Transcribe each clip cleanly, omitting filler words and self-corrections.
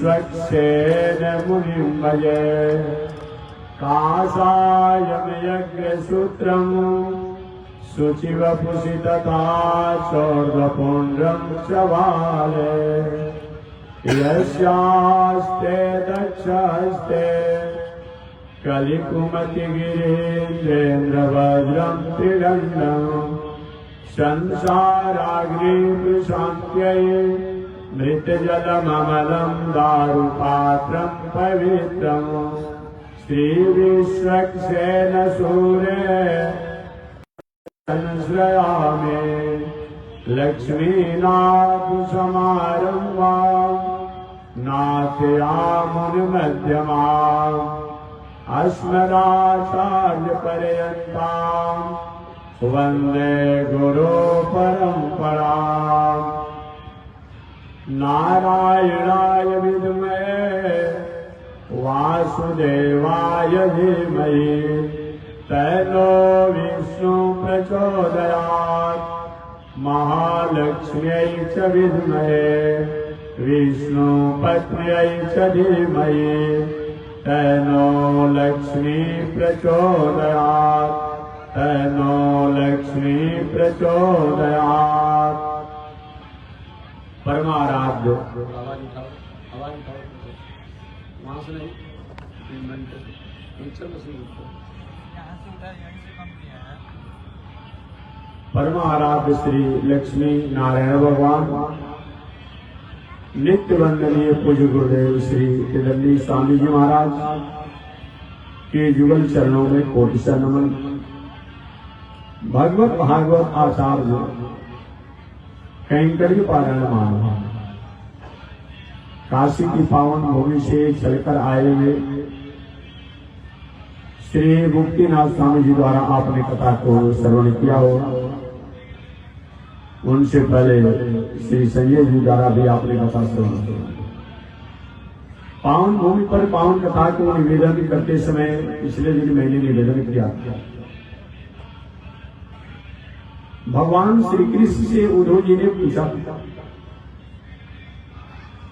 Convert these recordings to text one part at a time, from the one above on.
विश्वक्सेन मुनिं भजे काषायं यज्ञसूत्रं शुचिवपुषि तथा चोर्ध्वपुण्ड्रं च वाले यस्यास्ते दक्षहस्ते कलिकुमतिगिरीन्द्रेन्द्रवज्रं त्रिदण्डं संसाराग्निप्रशान्त्यै मृतजलममलं दारुपात्रं पवित्रं श्रीविश्वक्सेन सूर्ये संश्रयामि लक्ष्मीनाथसमारम्भां नाथयामुनिमध्यमाम् अस्मदाचार्यपर्यन्तां वन्दे गुरुपरम्पराम् नारायणाय विद्महे वासुदेवाय धीमहि तन्नो विष्णु प्रचोदयात् महालक्ष्म्यै च विद्महे विष्णुपत्न्यै च धीमहि तन्नो लक्ष्मी प्रचोदयात् तन्नो लक्ष्मी प्रचोदयात्। परमाराध्य परमाराध्य श्री लक्ष्मी नारायण भगवान नित्य वंदनीय पूज्य गुरुदेव श्री त्रिदंडी स्वामी जी महाराज के जुगल चरणों में कोटि नमन। भगवत भागवत आचार्य कैंकर्य पारण मानव काशी की पावन भूमि से चलकर आए हुए श्री मुक्तिनाथ स्वामी जी द्वारा आपने कथा को श्रवण किया होगा। उनसे पहले श्री संजय जी द्वारा भी आपने कथा श्रवण किया। पावन भूमि पर पावन कथा को निवेदन करते समय पिछले दिन मैंने निवेदन किया भगवान श्री कृष्ण से उद्धव जी ने पूछा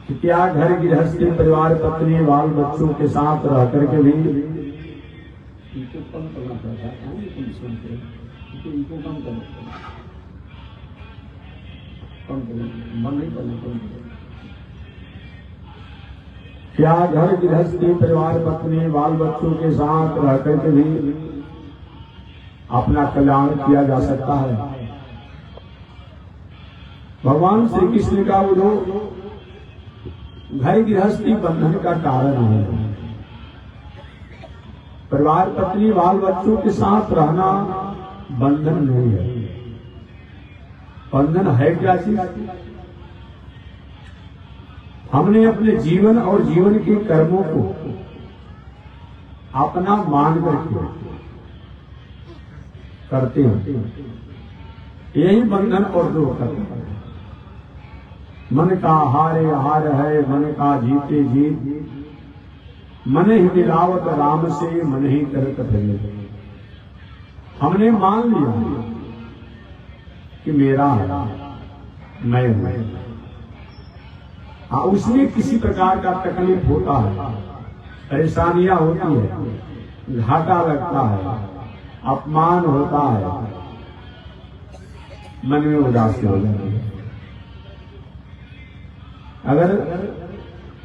कि क्या घर गृहस्थी परिवार पत्नी बाल बच्चों के साथ रह करके भी क्या घर गृहस्थी परिवार पत्नी बाल बच्चों के साथ रह करके भी अपना कल्याण किया जा सकता है। भगवान श्री कृष्ण का उद्धव घर गृहस्थी बंधन का कारण है। परिवार पत्नी बाल बच्चों के साथ रहना बंधन नहीं है। बंधन है क्या चीज? हमने अपने जीवन और जीवन के कर्मों को अपना मान करके करते हैं, यही बंधन और दुख करते हैं। मन का हारे हार है, मन का जीते जीत, मन ही मिलावत राम से, मन ही करत भय। हमने मान लिया कि मेरा है, मैं हूं। हाँ, उसमें किसी प्रकार का तकलीफ होता है, परेशानियां होती है, घाटा लगता है, अपमान होता है, मन में उदासी हो जाती है। अगर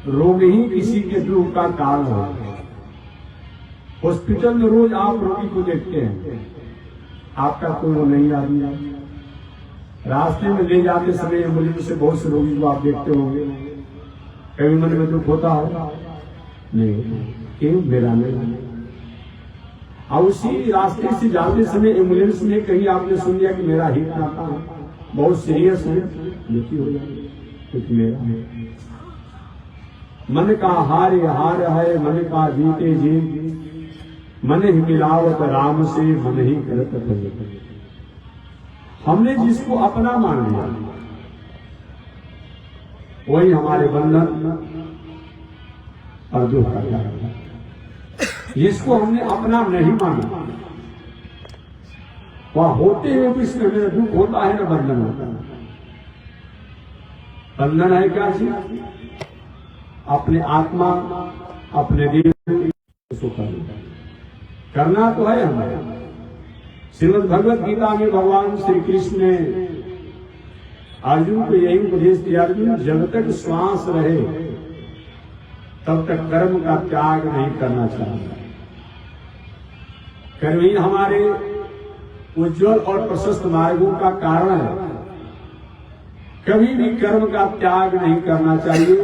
रोग ही किसी के दुख का कारण हो, हॉस्पिटल में रोज आप रोगी को देखते हैं, आपका कोई वो नहीं आदमी, रास्ते में ले जाते समय एम्बुलेंस से बहुत से रोगी को आप देखते होंगे, कभी मन में दुख होता है नहीं, क्यों? मेरा नहीं। और उसी रास्ते से जाते समय एम्बुलेंस में कहीं आपने सुन लिया कि मेरा हित आता है, बहुत सीरियस है, मृत्यु हो जाएगी, कुछ मेरा है। मन का हार हार है, मन का जीते जीत, मन ही मिलावत राम से, मन ही करत भय। हमने जिसको अपना मान लिया वही हमारे बंधन और दुख का कारण है। जिसको हमने अपना नहीं माना, वह होते हुए भी इसमें मेरा दुख होता है, ना बंधन होता है। बंधन है क्या चीज? अपने आत्मा अपने दिल को करना तो है हमें। श्रीमद् भगवत गीता में भगवान श्री कृष्ण ने अर्जुन को यही उपदेश दिया, अर्जुन जब तक श्वास रहे तब तक कर्म का त्याग नहीं करना चाहिए। कर्म ही हमारे उज्जवल और प्रशस्त मार्गों का कारण है। कभी भी कर्म का त्याग नहीं करना चाहिए,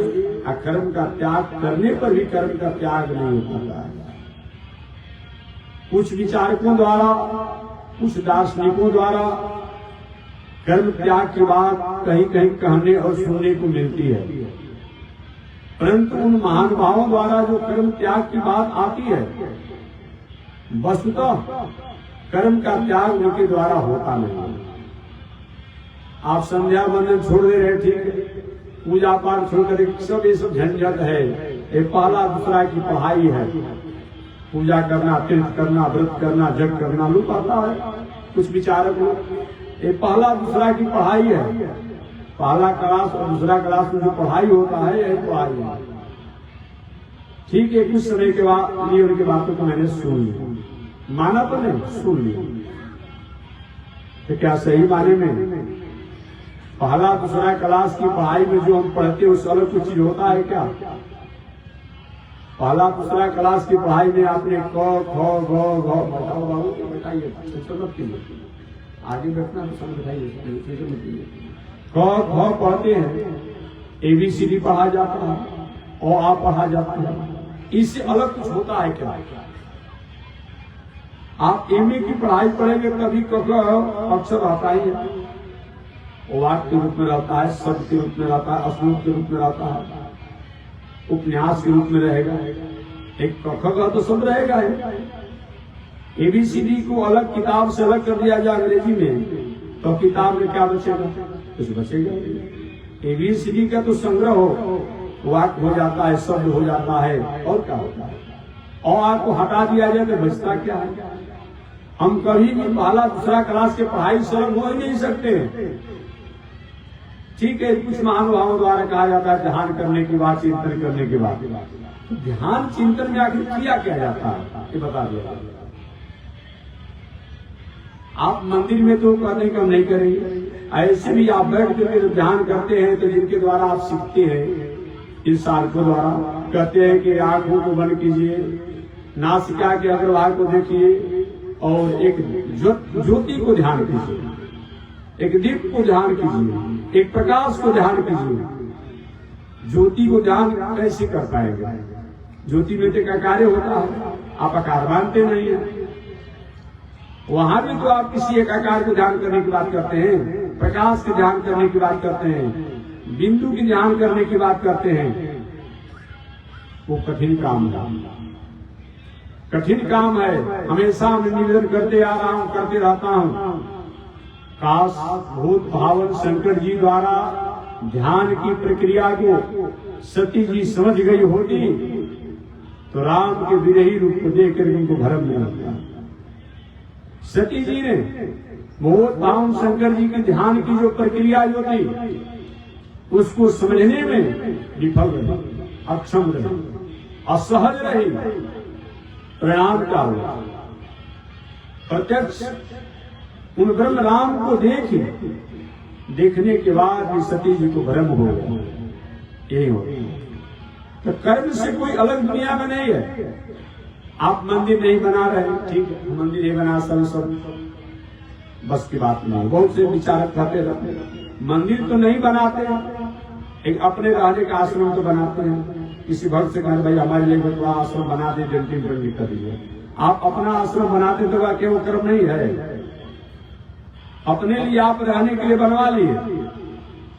और कर्म का त्याग करने पर भी कर्म का त्याग नहीं होता है। कुछ विचारकों द्वारा, कुछ दार्शनिकों द्वारा कर्म त्याग की बात कहीं कहीं कहने और सुनने को मिलती है, परंतु उन महानुभावों द्वारा जो कर्म त्याग की बात आती है, वस्तुतः कर्म का त्याग उनके द्वारा होता नहीं। आप संध्या बंदन छोड़ दे रहे, ठीक है, पूजा पाठ छोड़कर सब ये सब झंझट है, ये पहला दूसरा की पढ़ाई है। पूजा करना, तीर्थ करना, व्रत करना, जग करना लोग आता है कुछ विचारक लोग, ये पहला दूसरा की पढ़ाई है। पहला क्लास और दूसरा क्लास में जो पढ़ाई होता है यही पढ़ाई है। ठीक है, कुछ समय के बाद लिए उनकी बातों को मैंने सुन लिया, माना तो नहीं, सुन लिया। तो क्या सही माने में पहला दूसरा क्लास की पढ़ाई में जो हम पढ़ते हैं उससे अलग कुछ चीज होता है क्या? पहला दूसरा क्लास की पढ़ाई में आपने क ख ग घ बताओ बाबू बताइए, आगे बैठना तो समझ बताइए। क ख पढ़ते हैं, ABCD पढ़ा जाता है, अ पढ़ा जाता है, इससे अलग कुछ होता है क्या? आप MA की पढ़ाई पढ़ेंगे तभी क अक्षर आता ही है, वाक्य के रूप में रहता है, शब्द के रूप में रहता है, श्लोक के रूप में रहता है, उपन्यास के रूप में रहेगा। एक क का तो शब्द रहेगा है। ABCD को अलग किताब से अलग कर दिया जाए अंग्रेजी में, तो किताब में क्या बचेगा? कुछ बचेगा। ABCD का तो संग्रह हो, वाक्य हो जाता है, शब्द हो जाता है, और क्या होता है? और आपको हटा दिया जाए तो बचता क्या है? हम कभी भी पहला दूसरा क्लास के पढ़ाई से अलग हो ही नहीं सकते। ठीक है, कुछ महानुभावों द्वारा कहा जाता है ध्यान करने की बात, चिंतन करने की बात। ध्यान चिंतन में आखिर किया क्या जाता है ये बता दिया। आप मंदिर में तो कहने का नहीं करेंगे, ऐसे भी आप बैठ करके ध्यान करते हैं तो जिनके द्वारा आप सीखते हैं, इस साधकों द्वारा कहते हैं कि आंखों को बंद कीजिए, नासिका के अग्रभाग को देखिए और एक ज्योति को ध्यान कीजिए, एक दीप को ध्यान कीजिए, एक प्रकाश को ध्यान कीजिए। ज्योति को ध्यान कैसे कर पाएगा? ज्योति में तो कार्य होता है, आप आकार मानते नहीं है। वहां भी तो आप किसी एक आकार को ध्यान करने की बात करते हैं, प्रकाश के ध्यान करने की बात करते हैं, बिंदु की ध्यान करने की बात करते हैं। वो कठिन काम है, कठिन काम है। हमेशा मैं निवेदन करते आ रहा हूं, करते रहता हूं, काश भूत भावन शंकर जी द्वारा ध्यान की प्रक्रिया को सती जी समझ गई होती तो राम के विरही रूप को देखकर उनको भ्रम नहीं होता। सती जी ने भूत भावन शंकर जी के ध्यान की जो प्रक्रिया जो थी उसको समझने में विफल रही, अक्षम रही, असहज रही। परिणाम क्या हुआ? प्रत्यक्ष उन ब्रह्म राम को देखने के बाद भी सती जी को भ्रम हो गया। यही हो, तो कर्म से कोई अलग दुनिया में नहीं है। आप मंदिर नहीं बना रहे, ठीक है, मंदिर नहीं बना सब बस की बात नहीं। बहुत से विचारक कहते रहते मंदिर तो नहीं बनाते, एक अपने रहने का आश्रम तो बनाते हैं। किसी भक्त से कहते भाई हमारे लिए कोई आश्रम बना दे, डेंटिंग पेंटिंग कर दीजिए। आप अपना आश्रम बनाते तो क्या वो कर्म नहीं है? अपने लिए आप रहने के लिए बनवा लिए,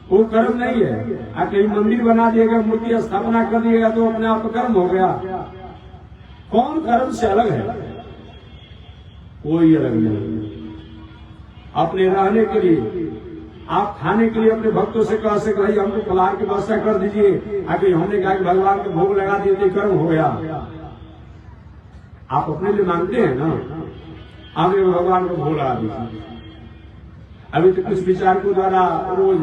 वो कर्म नहीं है। आप कहीं मंदिर बना दिएगा, मूर्ति स्थापना कर दिएगा तो अपने आप कर्म हो गया। कौन कर्म से अलग है? कोई अलग नहीं। अपने रहने के लिए, आप खाने के लिए अपने भक्तों से कह सके भाई हमको फलाहार की व्यवस्था कर दीजिए, आगे हमने कहा कि भगवान को भोग लगा दिए तो कर्म हो गया। आप अपने लिए मांगते हैं ना, आगे भगवान को भोग लगा दीजिए। अभी तो कुछ विचारकों द्वारा रोज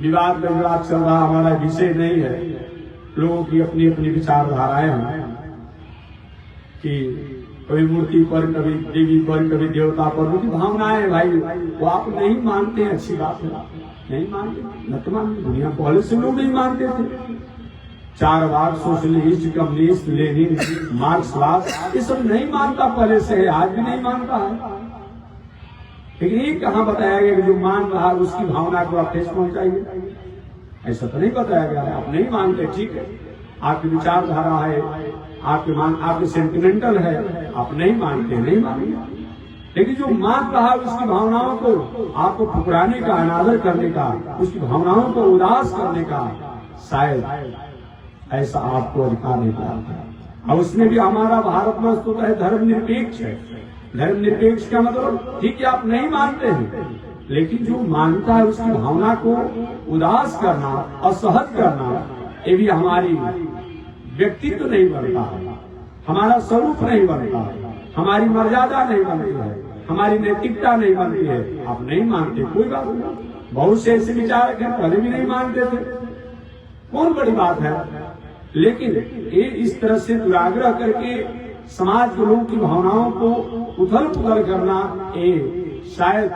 विवाद चल रहा, हमारा विषय नहीं है, लोगों की अपनी अपनी विचारधाराएं हैं कि कभी मूर्ति पर, कभी देवी पर, कभी देवता पर, उनकी भावनाएं भाई वो आप नहीं मानते, अच्छी बात है, नहीं मानते, न तो मानते, दुनिया पहले से लोग नहीं मानते थे। चार वाक सोशलिस्ट, कम्युनिस्ट, लेनिन, मार्क्सवाद, ये सब नहीं मानता पहले से है, आज भी नहीं मानता है। लेकिन ये कहाँ बताया गया कि जो मान रहा है उसकी भावना को आप ठेस पहुंचाइए, ऐसा तो नहीं बताया गया है। आप नहीं मानते, ठीक है, आपकी विचारधारा है, आपके सेंटिमेंटल है, आप नहीं मानते, नहीं मानेंगे। लेकिन जो मान रहा है उसकी भावनाओं को आपको ठुकराने का, अनादर करने का, उसकी भावनाओं को उदास करने का शायद ऐसा आपको अधिकार नहीं प्राप्त है। और उसमें भी हमारा भारत में तो है धर्मनिरपेक्ष है। धर्मनिरपेक्ष का मतलब ठीक है आप नहीं मानते हैं, लेकिन जो मानता है उसकी भावना को उदास करना, असहज करना, ये भी हमारी व्यक्तित्व नहीं बनता है, हमारा स्वरूप नहीं बनता है, हमारी मर्यादा नहीं बनती है, हमारी नैतिकता नहीं बनती है। आप नहीं मानते, कोई बात नहीं। बहुत से ऐसे विचारक हैं पहले भी नहीं मानते थे, कौन बड़ी बात है। लेकिन ये इस तरह से दुराग्रह करके समाज के लोगों की भावनाओं को उथल पुथल करना, ये शायद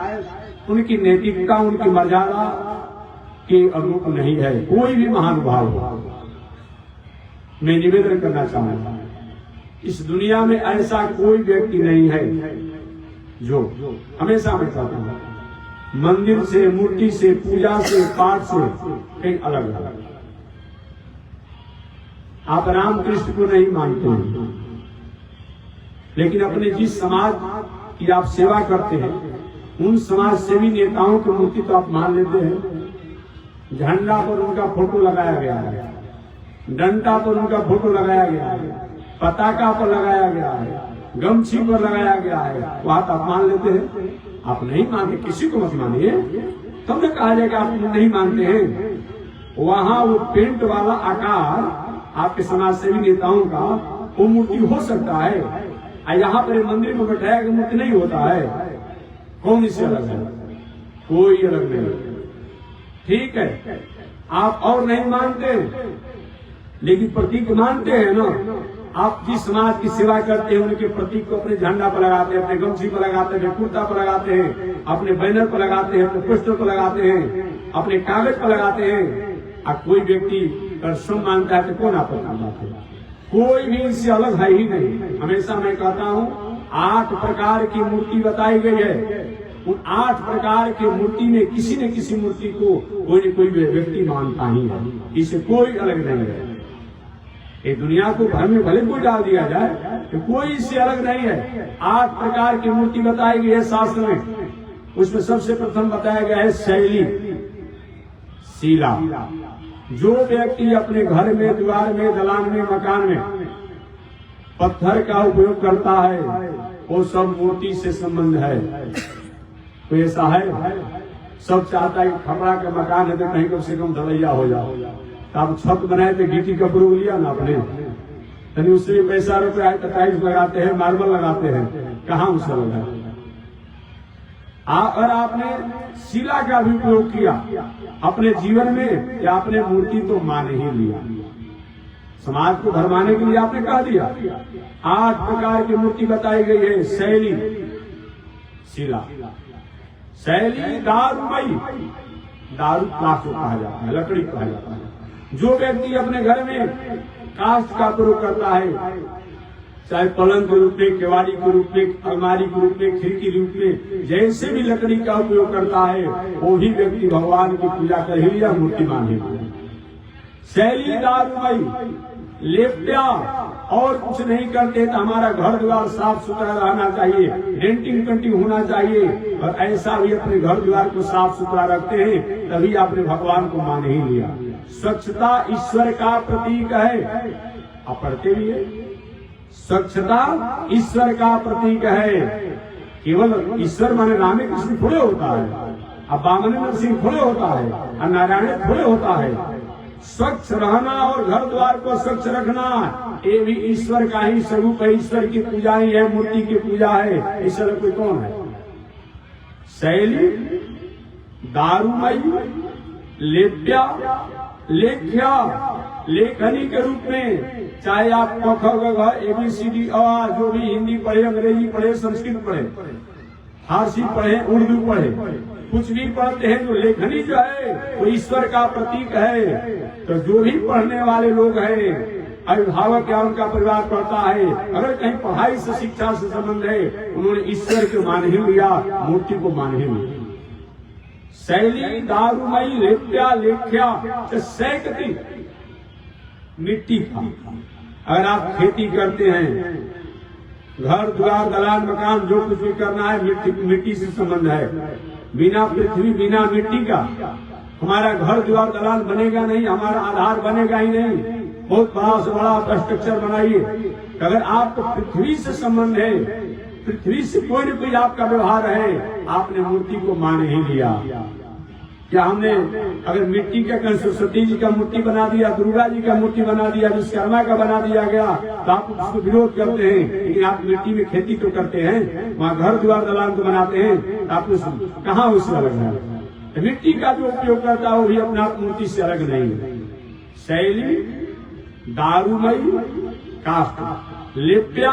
उनकी नैतिकता, उनकी मर्यादा के अनुरूप नहीं है। कोई भी महानुभाव हो, मैं निवेदन करना चाहूंगा, इस दुनिया में ऐसा कोई व्यक्ति नहीं है जो, हमेशा मैं कहता हूं, मंदिर से, मूर्ति से, पूजा से, पाठ से कहीं अलग अलग। आप रामकृष्ण को नहीं मानते हैं, लेकिन अपने जिस समाज की आप सेवा करते हैं उन समाज सेवी नेताओं की मूर्ति तो आप मान लेते हैं। झंडा पर उनका फोटो लगाया गया है, डंडा पर उनका फोटो लगाया गया है, पताका पर लगाया गया है, गमछी पर लगाया गया है, वहां तो आप मान लेते हैं। आप नहीं मानते, किसी को मत मानिए, तब न कहा जाएगा आप नहीं मानते हैं। वहां वो पेंट वाला आकार आपके समाज सेवी नेताओं का वो मूर्ति हो सकता है, यहाँ पर मंदिर में बैठाया कि मूर्ति नहीं होता है। कौन इससे अलग है? कोई अलग नहीं। ठीक है, आप और नहीं मानते, लेकिन प्रतीक मानते हैं ना। आप जिस समाज की सेवा करते हैं उनके प्रतीक को अपने झंडा पर लगाते हैं, अपने गमछी पर लगाते हैं, अपने कुर्ता पर लगाते हैं, अपने बैनर पर लगाते हैं, अपने पोस्टर पर लगाते हैं, अपने कागज पर लगाते हैं। अब कोई व्यक्ति परसों मानता है तो कौन आपत्ति बात है? कोई भी इससे अलग है ही नहीं। हमेशा मैं कहता हूँ 8 प्रकार की मूर्ति बताई गई है, उन 8 प्रकार की मूर्ति में किसी न किसी मूर्ति को कोई न कोई व्यक्ति मानता ही है, इससे कोई अलग नहीं है। ये दुनिया को भर में भले कोई डाल दिया जाए तो कोई इससे अलग नहीं है। 8 प्रकार की मूर्ति बताई गई है शास्त्र में। उसमें सबसे प्रथम बताया गया है शैली, शीला। जो व्यक्ति अपने घर में, द्वार में, दलान में, मकान में पत्थर का उपयोग करता है वो सब मूर्ति से संबंध है। तो ऐसा है, सब चाहता है खपड़ा का मकान है तो कहीं कम से कम ढलैया हो जाओ। तो आप छत बनाए तो गिट्टी का प्रयोग लिया ना आपने, यानी उससे पैसा रुपया टाइल्स लगाते हैं, मार्बल लगाते हैं, कहाँ उसे लगा। अगर आपने शिला का भी उपयोग किया अपने जीवन में, या आपने मूर्ति तो मान ही लिया, समाज को भरमाने के लिए आपने कह दिया। 8 प्रकार की मूर्ति बताई गई है। शैली, शिला, शैली दारूमयी, दारू काष्ठ कहा जाता है, लकड़ी कहा जाता है। जो व्यक्ति अपने घर में काष्ठ का प्रयोग करता है, चाहे पलंग के रूप में, केवाड़ी के रूप में, अलमारी के रूप में, खिड़की के रूप में, जैसे भी लकड़ी का उपयोग करता है वो ही व्यक्ति भगवान की पूजा कर ही लिया, मूर्ति मान ही लिया। शैली दारूमयी, लेप्या, और कुछ नहीं करते तो हमारा घर द्वार साफ सुथरा रहना चाहिए, डेंटिंग पेंटिंग होना चाहिए, और ऐसा भी अपने घर द्वार को साफ सुथरा रखते हैं तभी आपने भगवान को मान ही लिया। स्वच्छता ईश्वर का प्रतीक है, आप पढ़ते भी है, स्वच्छता ईश्वर का प्रतीक है। केवल ईश्वर माने रामे कृष्ण थोड़े होता है, अब बामन नरसिंह थोड़े होता है, और नारायण थोड़े होता है। स्वच्छ रहना और घर द्वार को स्वच्छ रखना ये भी ईश्वर का ही स्वरूप है, ईश्वर की पूजा ही है, मूर्ति की पूजा है। ईश्वर कोई कौन है? शैली दारूमयी, लेप्या, लेख्या, लेखनी के रूप में, चाहे आप क ख ग घ ABCD अ जो भी हिंदी पढ़े, अंग्रेजी पढ़े, संस्कृत पढ़े, फारसी पढ़े, उर्दू पढ़े, कुछ भी पढ़ते हैं, तो लेखनी जो है वो ईश्वर का प्रतीक है। तो जो भी पढ़ने वाले लोग हैं, अभिभावक या उनका परिवार पढ़ता है, अगर कहीं पढ़ाई से, शिक्षा से संबंध है, उन्होंने ईश्वर को मान ही लिया, मूर्ति को मान ही लिया। शैली दारुमयी लेप्या लेख्या सैकती, मिट्टी का। अगर आप खेती करते हैं, घर द्वार दलान मकान जो कुछ भी करना है, मिट्टी से संबंध है। बिना पृथ्वी, बिना मिट्टी का हमारा घर द्वार दलान बनेगा नहीं, हमारा आधार बनेगा ही नहीं। बहुत बड़ा से बड़ा स्ट्रक्चर बनाइए, अगर आपको पृथ्वी से संबंध है, पृथ्वी से कोई न कोई आपका व्यवहार है, आपने मूर्ति को मान ही लिया। क्या हमने अगर मिट्टी का सरस्वती जी का मूर्ति बना दिया, दुर्गा जी का मूर्ति बना दिया, विश्वकर्मा का बना दिया गया, तो आप उसको विरोध करते हैं। लेकिन आप मिट्टी में खेती तो करते हैं, वहाँ घर द्वार दलान तो बनाते हैं, आप कहाँ उससे अलग है? मिट्टी का जो उपयोग करता है वो भी अपना मूर्ति से अलग नहीं है। शैली दारुमयी काष्ठ लेप्या,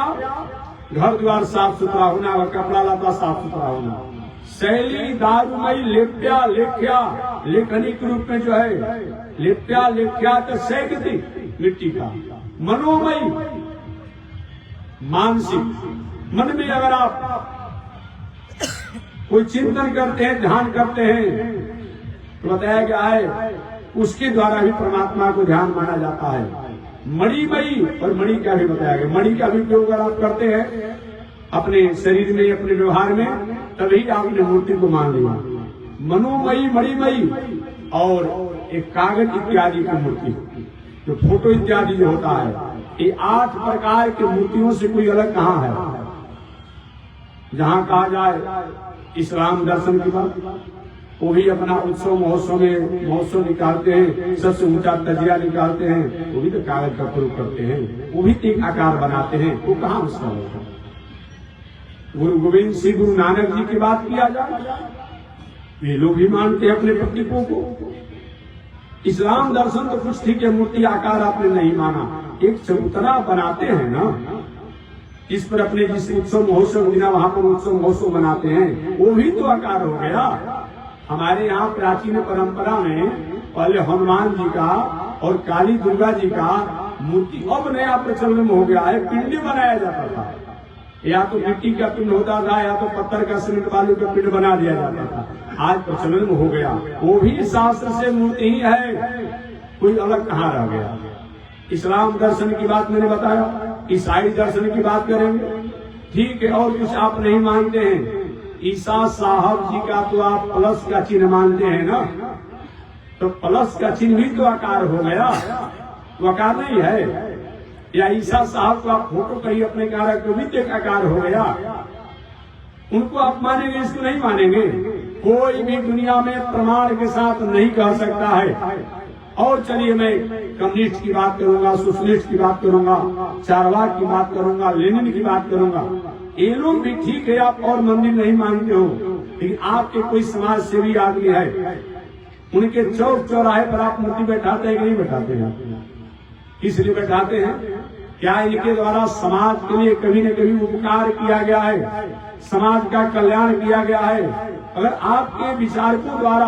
घर द्वार साफ सुथरा होना, वह कपड़ा लता साफ सुथरा होना। शैली दारुमयी लेप्या लेख्या, लेखनी के रूप में जो है लेप्या लेख्या तो सैकती, मिट्टी का। मनोमयी, मानसिक, मन में अगर आप कोई चिंतन करते हैं, ध्यान करते हैं, तो बताया गया है उसके द्वारा भी परमात्मा को ध्यान माना जाता है। मणिमयी, और मणि का भी बताया गया, मणि का भी उपयोग अगर आप करते हैं अपने शरीर में, अपने व्यवहार में, तभी आपने मूर्ति को मान लिया। मनोमयी, मणिमयी, और एक कागज इत्यादि की मूर्ति, जो फोटो इत्यादि जो होता है, ये 8 प्रकार की मूर्तियों से कोई अलग कहाँ है? जहाँ कहा जाए इस्लाम दर्शन की बात, वो भी अपना उत्सव महोत्सव में महोत्सव निकालते हैं, सबसे ऊंचा तजिया निकालते हैं, वो भी तो कागज का प्रयोग करते हैं, वो भी एक आकार बनाते हैं, वो कहाँ उसका होता है? गुरु गोविंद सिंह, गुरु नानक जी की बात किया जाए, ये लोग भी मानते हैं अपने प्रतीकों को। इस्लाम दर्शन तो कुछ ठीक है, मूर्ति आकार आपने नहीं माना, एक चबूतरा बनाते हैं ना, इस पर अपने जिस उत्सव महोत्सव बिना वहां पर उत्सव महोत्सव बनाते हैं, वो भी तो आकार हो गया। हमारे यहाँ प्राचीन परंपरा में पहले हनुमान जी का और काली दुर्गा जी का मूर्ति अब नया प्रचलन हो गया है, पिंड बनाया जाता था। या तो मिट्टी का पिंड होता था, या तो पत्थर का, सीमेंट बालू का पिंड बना दिया जाता था। आज प्रचलन हो गया, वो भी शास्त्र से मूर्ति ही है, कोई अलग कहाँ रह गया। इस्लाम दर्शन की बात मैंने बताया, ईसाई दर्शन की बात करेंगे, ठीक है। और कुछ आप नहीं मानते हैं, ईसा साहब जी का तो आप प्लस का चिन्ह मानते हैं ना, तो प्लस का चिन्ह भी तो आकार हो गया, वो आकार नहीं है। या ईसा साहब को आप फोटो कहीं अपने कारक को भी एक आकार हो गया, उनको आप मानेंगे, इसको नहीं मानेंगे। कोई भी दुनिया में प्रमाण के साथ नहीं कह सकता है। और चलिए मैं कम्युनिस्ट की बात करूंगा, सोशलिस्ट की बात करूंगा, चारवाक की बात करूंगा, लेनिन की बात करूंगा, ये लोग भी ठीक है, आप और मंदिर नहीं मानते हो, लेकिन आपके कोई समाज सेवी आदमी है, उनके चौक चौराहे पर आप मूर्ति बैठाते हैं कि नहीं बैठाते हैं? इसलिए बैठाते हैं, क्या इनके द्वारा समाज के लिए कभी न कभी उपकार किया गया है, समाज का कल्याण किया गया है? अगर आपके विचारकों द्वारा,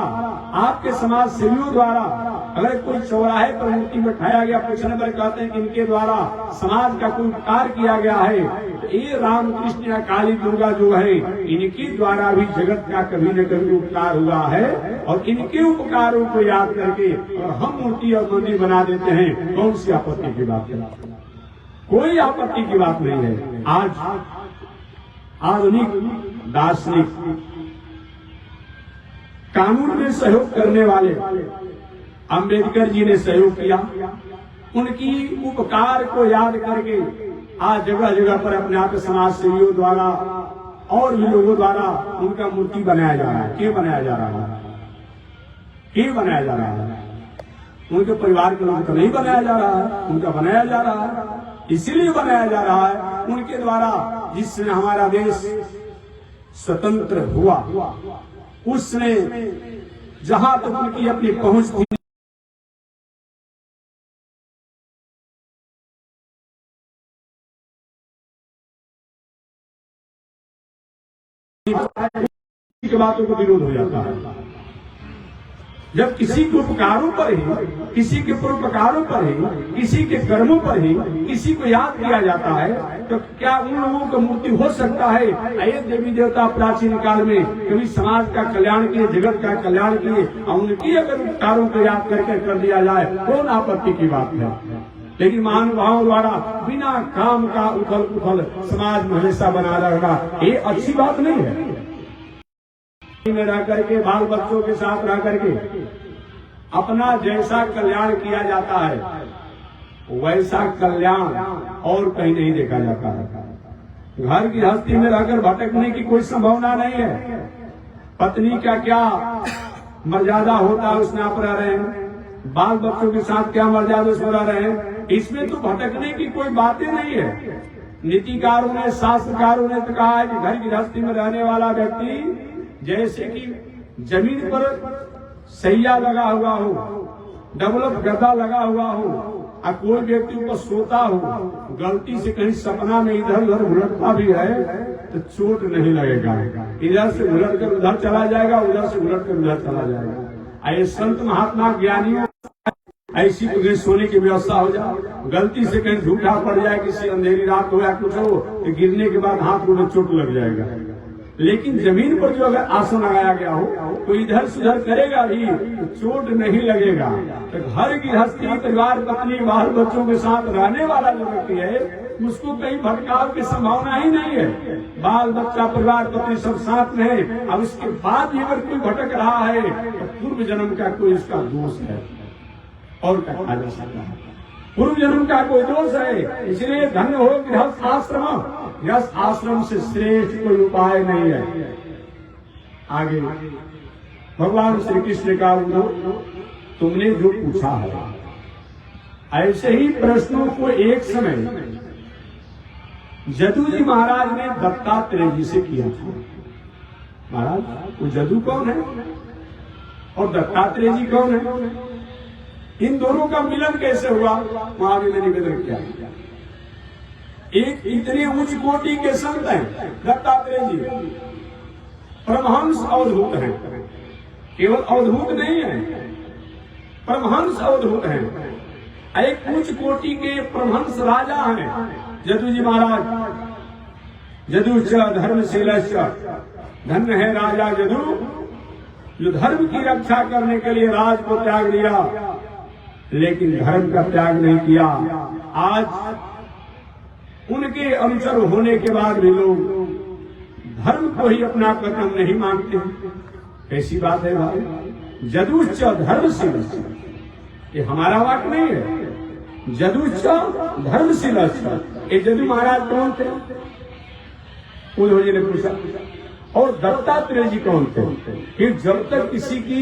आपके समाज सेवियों द्वारा अगर कोई चौराहे पर मूर्ति बैठाया गया, पूछने पर कहते हैं कि इनके द्वारा समाज का कोई उपकार किया गया है, तो ये रामकृष्ण या काली दुर्गा जो है, इनके द्वारा भी जगत का कभी न कभी उपकार हुआ है। और इनके उपकारों को याद करके और हम मूर्ति और मंदिर बना देते हैं, कौन सी आपत्ति की बात है? कोई आपत्ति की बात नहीं है। आज आधुनिक दार्शनिक, कानून में सहयोग करने वाले अंबेडकर जी ने सहयोग किया, उनकी उपकार को याद करके आज जगह जगह पर अपने आप समाज सेवियों द्वारा और भी लोगों द्वारा उनका मूर्ति बनाया जा रहा है। क्यों बनाया जा रहा है? क्यों बनाया जा रहा है? उनके परिवार के लोगों का नहीं बनाया जा रहा है, उनका बनाया जा रहा है। इसीलिए बनाया जा रहा है उनके द्वारा, जिससे हमारा देश स्वतंत्र हुआ, उसने जहां तक उनकी अपनी पहुंच थी की बातों को विरोध हो जाता है। जब किसी के उपकारों पर ही, किसी के परोपकारों पर ही, किसी के कर्मों पर ही किसी को याद किया जाता है, तो क्या उन लोगों का मूर्ति हो सकता है? ये देवी देवता प्राचीन काल में कभी समाज का कल्याण किए, जगत का कल्याण किए, और उनकी अगर उपकारों को याद करके कर दिया जाए, कौन आपत्ति की बात है? लेकिन महानुभावों द्वारा बिना काम का उथल पुथल समाज में हमेशा बना रहना, ये अच्छी बात नहीं है। में रह करके, बाल बच्चों के साथ रह करके अपना जैसा कल्याण किया जाता है, वैसा कल्याण और कहीं नहीं देखा जाता है। घर की हस्ती में रहकर भटकने की कोई संभावना नहीं है। पत्नी का क्या मर्यादा होता है उसमें आप रह रहे हैं, बाल बच्चों के साथ क्या मर्यादा उसमें रह रहे हैं, इसमें तो भटकने की कोई बातें नहीं है। नीतिकारों ने, शास्त्रकारों ने तो कहा है कि घर की हस्ती में रहने वाला व्यक्ति जैसे कि जमीन पर सैया लगा हुआ हो, डबल गद्दा लगा हुआ हो, और कोई व्यक्ति ऊपर सोता हो, गलती से कहीं सपना में इधर उधर उलटता भी है तो चोट नहीं लगेगा। इधर से उलट कर उधर चला जाएगा, उधर से उलट कर उधर चला जाएगा। ऐसे संत महात्मा ज्ञानियों ऐसी कहीं सोने की व्यवस्था हो जाए, गलती से कहीं झूठा पड़ जाए, किसी अंधेरी रात हो या कुछ हो, तो गिरने के बाद हाथ में चोट लग जाएगा। लेकिन जमीन पर जो अगर आसन लगाया गया हो तो इधर से उधर करेगा भी तो चोट नहीं लगेगा। तो घर की हस्ती, परिवार, पत्नी, बाल बच्चों के साथ रहने वाला जो व्यक्ति है, उसको कहीं भटकाव की संभावना ही नहीं है। बाल बच्चा, परिवार, पत्नी सब साथ में है। अब इसके बाद भी अगर कोई भटक रहा है तो पूर्व जन्म का कोई इसका दोष है, और क्या कहा जा सकता है? पूर्व जन्म का कोई दोष है। इसलिए धन्य हो गृहस्थ आश्रम, गृहस्थ आश्रम से श्रेष्ठ कोई उपाय नहीं है। आगे भगवान श्री कृष्ण का तुमने जो पूछा है, ऐसे ही प्रश्नों को एक समय जदू जी महाराज ने दत्तात्रेय जी से किया था। महाराज वो जदू कौन है और दत्तात्रेय जी कौन है? इन दोनों का मिलन कैसे हुआ? वहां भी मैंने निवेदन किया। एक इतने उच्च कोटि के संत हैं दत्तात्रेय जी, परमहंस अवधूत हैं। केवल अवधूत नहीं है, परमहंस अवधूत हैं। एक उच्च कोटि के परमहंस राजा हैं जदू जी महाराज। जदू च धर्मशील, धन्य है राजा जदू, जो धर्म की रक्षा करने के लिए राज को त्याग दिया, लेकिन धर्म का त्याग नहीं किया। आज उनके अनुचर होने के बाद भी लोग धर्म को ही अपना प्रथम नहीं मानते। कैसी बात है भाई? जदुश्च धर्मशील, ये हमारा वाक्य नहीं है। जदुश्च धर्मशील, ये जदू महाराज कौन थे? उद्धव जी ने पूछा। और दत्तात्रेय जी कौन थे? फिर जब तक किसी की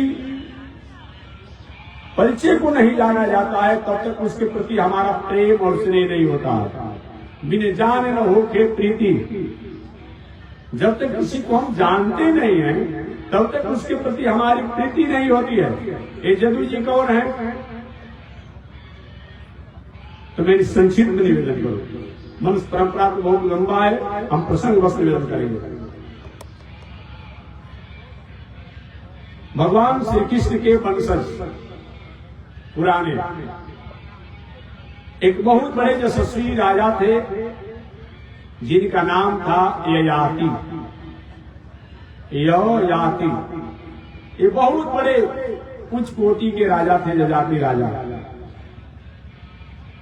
परिचय को नहीं जाना जाता है तब तक उसके प्रति हमारा प्रेम और स्नेह नहीं होता। बिन जाने न हो के प्रीति, जब तक किसी को हम जानते नहीं हैं तब तक उसके प्रति हमारी प्रीति नहीं होती है। ये जदू जी कौन है? तो मेरी संक्षिप्त निवेदन करो। मनुष्य परंपरा तो बहुत लंबा है, हम प्रसंग बस निवेदन करेंगे। भगवान श्री कृष्ण के वंशज पुराने एक बहुत बड़े यशस्वी राजा थे जिनका नाम था ययाति। ययाति ये बहुत बड़े उच्च कोटि के राजा थे, ययाति राजा।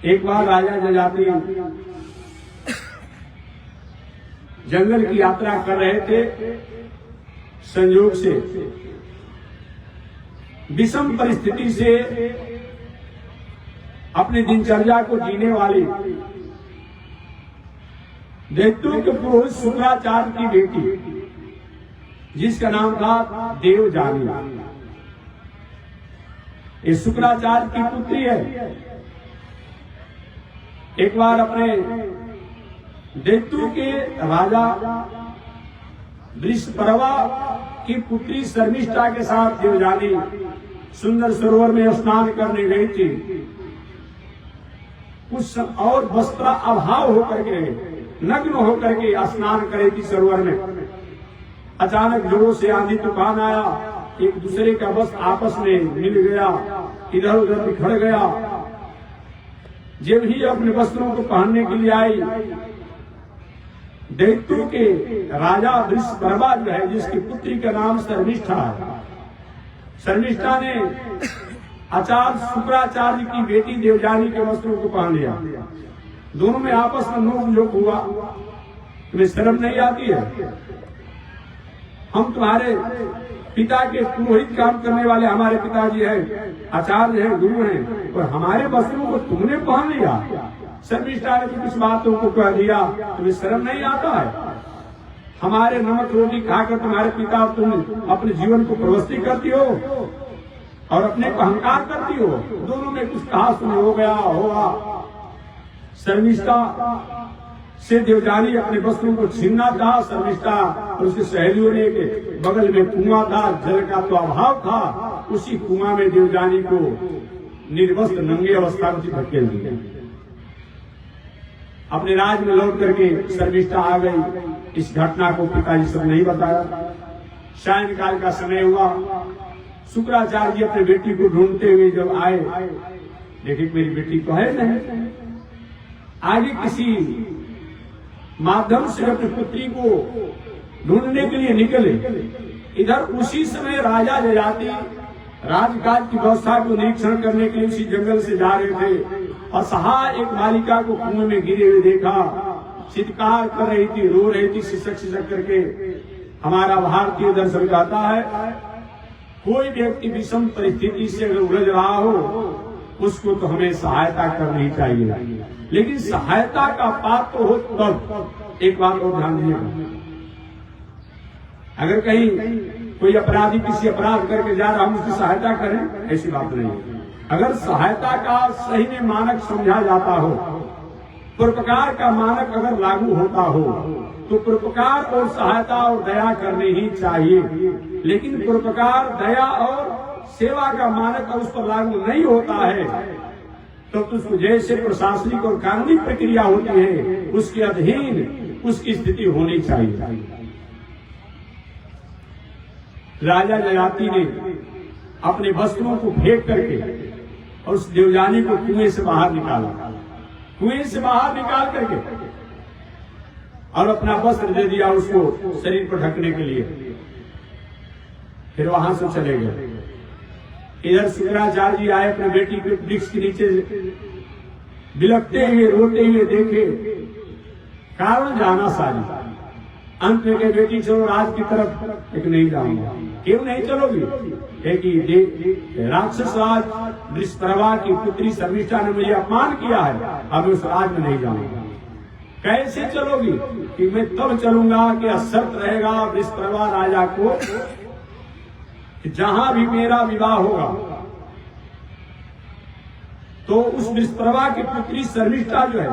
एक बार राजा ययाति जंगल की यात्रा कर रहे थे। संयोग से विषम परिस्थिति से अपनी दिनचर्या को जीने वाली दैत्यों के पुरोहित शुक्राचार्य की बेटी, जिसका नाम था देवजानी, ये शुक्राचार्य की पुत्री है। एक बार अपने दैत्यों के राजा वृषपर्वा की पुत्री शर्मिष्ठा के साथ देवजानी सुंदर सरोवर में स्नान करने गई थी। कुछ और वस्त्र अभाव होकर के, नग्न होकर के स्नान करे थी सरोवर में। अचानक जोरों से आंधी तूफान आया, एक दूसरे का वस्त्र आपस में मिल गया, इधर उधर बिखर गया। जब ही अपने वस्त्रों को पहनने के लिए आई, दैत्यों के राजा वृषपर्वा जो है, जिसकी पुत्री का नाम शर्मिष्ठा है, शर्मिष्ठा ने आचार्य शुक्राचार्य की बेटी देवजानी के वस्त्रों को पहन लिया। दोनों में आपस में नोक-झोंक हुआ। तुम्हें शर्म नहीं आती है? हम तुम्हारे पिता के पुरोहित काम करने वाले हमारे पिताजी हैं, आचार्य हैं, गुरु हैं, और हमारे वस्त्रों को तुमने पहन लिया। शर्मिष्ठा ने कुछ बातों को कह दिया, तुम्हें शर्म नहीं आता है? हमारे नमक रोटी खाकर तुम्हारे पिता और तुम अपने जीवन को प्रवस्ती करती हो और अपने को अहंकार करती हो। दोनों में कुछ कहा सुनी हो गया होगा। शर्मिष्ठा से देवजानी अपने वस्त्रों को छीनना था। शर्मिष्ठा और उसकी सहेलियों ने के बगल में कुआं था, जल का तो अभाव था, उसी कुआं में देवजानी को निर्वस्त्र नंगे अवस्था में धकेल दिया। अपने राज में लौट करके शर्मिष्ठा आ गई। इस घटना को पिताजी से नहीं बताया। सायंकाल का समय हुआ, शुक्राचार्य जी अपने बेटी को ढूंढते हुए जब आए, देखे मेरी बेटी तो है नहीं। आगे किसी माध्यम से अपनी पुत्री को ढूंढने के लिए निकले। इधर उसी समय राजा जयाति राजकाज की व्यवस्था को निरीक्षण करने के लिए उसी जंगल से जा रहे थे। असहाय एक बालिका को कुएं में गिरे हुए देखा, चित्कार कर रही थी, रो रही थी, सिसक सिसक करके। हमारा भारतीय दर्शन कहता है, कोई व्यक्ति विषम परिस्थिति से अगर उलझ रहा हो, उसको तो हमें सहायता करनी चाहिए, लेकिन सहायता का पात्र हो तब। एक बात और ध्यान दीजिएगा, अगर कहीं कोई अपराधी किसी अपराध करके जा रहा, हम उसकी सहायता करें, ऐसी बात नहीं। अगर सहायता का सही में मानक समझा जाता हो, परोपकार का मानक अगर लागू होता हो, तो परोपकार और सहायता और दया करनी ही चाहिए। लेकिन परोपकार, दया और सेवा का मानक उस पर लागू नहीं होता है, तो उसको जैसे प्रशासनिक और कानूनी प्रक्रिया होती है, उसके अधीन उसकी स्थिति होनी चाहिए। राजा जयाति ने अपने वस्त्रों को फेंक करके और उस देवजानी को कुएं से बाहर निकाला, कुएं से बाहर निकाल करके, और अपना वस्त्र दे दिया उसको शरीर पर ढकने के लिए। फिर वहां से चले गए। इधर शुक्राचार्य जी आए, अपने बेटी के वृक्ष के नीचे बिलखते हुए रोते हुए देखे। कारण जाना सारी। अंत में कहे, बेटी चलो राज की तरफ। एक नहीं जाऊंगा। क्यों नहीं चलोगी? राक्षस राज वृषपर्वा की पुत्री शर्मिष्ठा ने मुझे अपमान किया है, अब उस राज में नहीं जाऊंगा। कैसे चलोगी? कि मैं तब चलूंगा कि शर्त रहेगा वृषपर्वा राजा को, जहां भी मेरा विवाह होगा तो उस वृषपर्वा की पुत्री शर्मिष्ठा जो है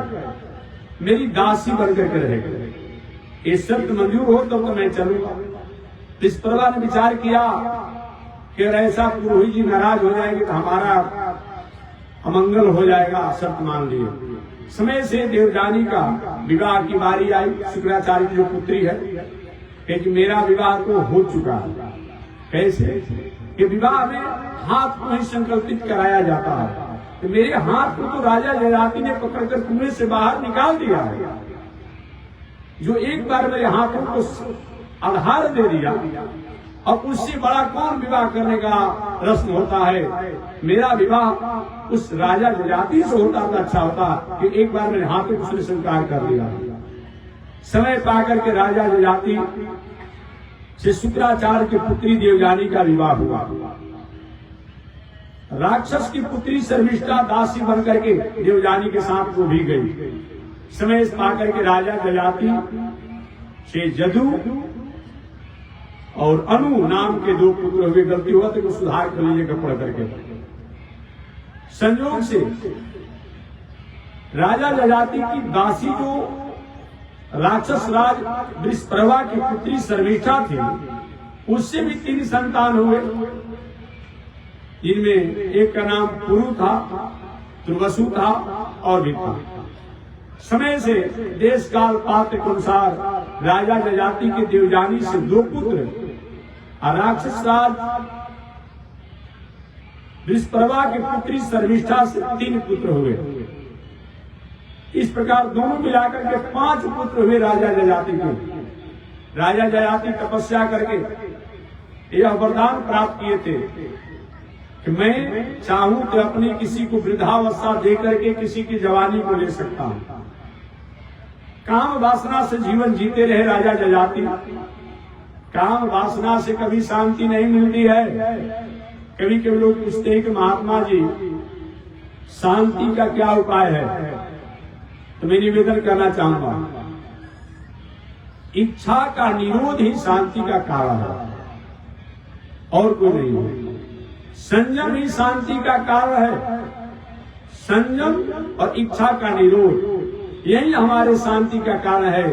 मेरी दासी बनकर के रहेगी। ये शर्त मंजूर हो तो मैं चलूंगा। वृषपर्वा ने विचार किया कि ऐसा पुरोहित जी नाराज हो जाएंगे तो हमारा अमंगल हो जाएगा, शर्त मान लिए। समय से देवजानी का विवाह की बारी आई। शुक्राचार्य की जो पुत्री है कि मेरा विवाह तो हो चुका है। कैसे? कि विवाह में हाथ को ही संकल्पित कराया जाता है। तो मेरे हाथ को तो राजा जयाति ने पकड़कर कुएं से बाहर निकाल दिया है। जो एक बार मेरे हाथों को आधार दे दिया, और उससे बड़ा कौन विवाह करने का रस्म होता है? मेरा विवाह उस राजा जयाति से होता तो अच्छा होता कि एक बार मेरे हाथों को उसने स्वीकार कर दिया। समय पाकर के राजा जयाति से शुक्राचार्य की पुत्री देवजानी का विवाह हुआ। राक्षस की पुत्री शर्मिष्ठा दासी बनकर के देवजानी के साथ वो भी गई। समय पाकर के राजा जयाति से जदु और अनु नाम के दो पुत्र हुए। गलती हुआ तो सुधार कर लीजिएगा पढ़ करके। संयोग से राजा जयाति की दासी जो राक्षस राज वृषपर्वा की पुत्री शर्मिष्ठा थी, उससे भी 3 संतान हुए, जिनमें एक का नाम पुरु था, तुर्वसु था और भी था। समय से देश काल पात्र के अनुसार राजा जजाति के देवजानी से 2 पुत्र और राक्षस राज विस्प्रभा की पुत्री शर्मिष्ठा से 3 पुत्र हुए। इस प्रकार दोनों मिलाकर के 5 पुत्र हुए राजा जजाति के। राजा जजाति तपस्या करके यह वरदान प्राप्त किए थे कि मैं चाहूं तो अपनी किसी को वृद्धावस्था देकर के किसी की जवानी को ले सकता हूं। काम वासना से जीवन जीते रहे राजा जजाति। काम वासना से कभी शांति नहीं मिलती है। कभी कभी लोग पूछते हैं कि महात्मा जी शांति का क्या उपाय है, तो मैं निवेदन करना चाहूंगा, इच्छा का निरोध ही शांति का कारण है और कोई नहीं है। संयम ही शांति का कारण है। संयम और इच्छा का निरोध यही हमारे शांति का कारण है।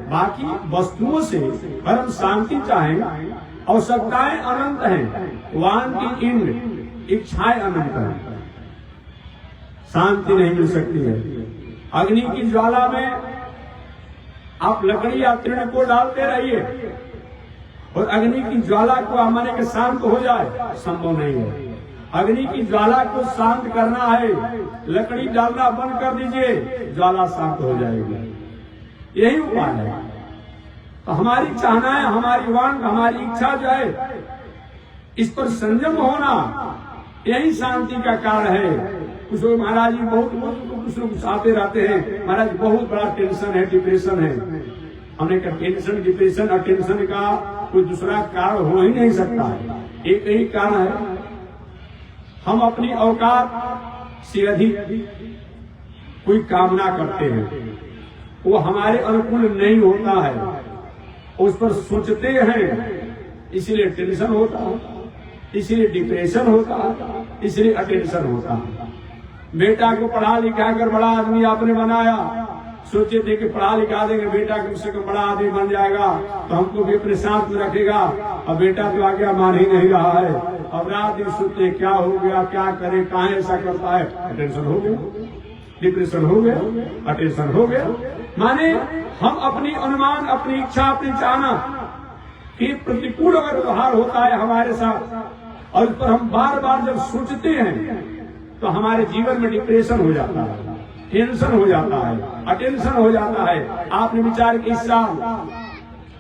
बाकी वस्तुओं से अगर हम शांति चाहें, आवश्यकताएं अनंत हैं, वान की इंद्र इच्छाएं अनंत हैं, शांति नहीं मिल सकती है। अग्नि की ज्वाला में आप लकड़ी या तृण को डालते रहिए और अग्नि की ज्वाला को माने के शांत हो जाए, संभव नहीं है। अग्नि की ज्वाला को शांत करना है, लकड़ी डालना बंद कर दीजिए, ज्वाला शांत हो जाएगी। यही उपाय है। तो हमारी चाहनाएं, हमारी वांग, हमारी इच्छा जो है, इस पर संयम होना यही शांति का कारण है। कुछ लोग महाराज जी कुछ लोग आते रहते हैं, महाराज बहुत बड़ा टेंशन है, डिप्रेशन है। हमने कहा टेंशन, डिप्रेशन और टेंशन का कोई दूसरा कारण हो ही नहीं सकता है। एक ही कारण है, हम अपनी औकात से अधिक कोई कामना करते हैं, वो हमारे अनुकूल नहीं होता है, उस पर सोचते हैं, इसीलिए टेंशन होता है, इसीलिए डिप्रेशन होता है, इसलिए अटेंशन होता है। बेटा को पढ़ा लिखा कर बड़ा आदमी आपने बनाया, सोचे थे कि पढ़ा लिखा देंगे बेटा को, उससे बड़ा आदमी बन जाएगा तो हमको भी अपने साथ में रखेगा। अब बेटा तो आगे मान ही नहीं रहा है। अब रात दिन सोचते क्या हो गया, क्या करे, कहाँ ऐसा करता है, अटेंशन हो गया, डिप्रेशन हो गया, अटेंशन हो गया। माने हम अपनी अनुमान, अपनी इच्छा, अपनी चाहना कि प्रतिकूल अगर व्यवहार होता है हमारे साथ और इस पर हम बार बार जब सोचते हैं तो हमारे जीवन में डिप्रेशन हो जाता है, टेंशन हो जाता है, अटेंशन हो जाता है। आपने विचार कि इस साल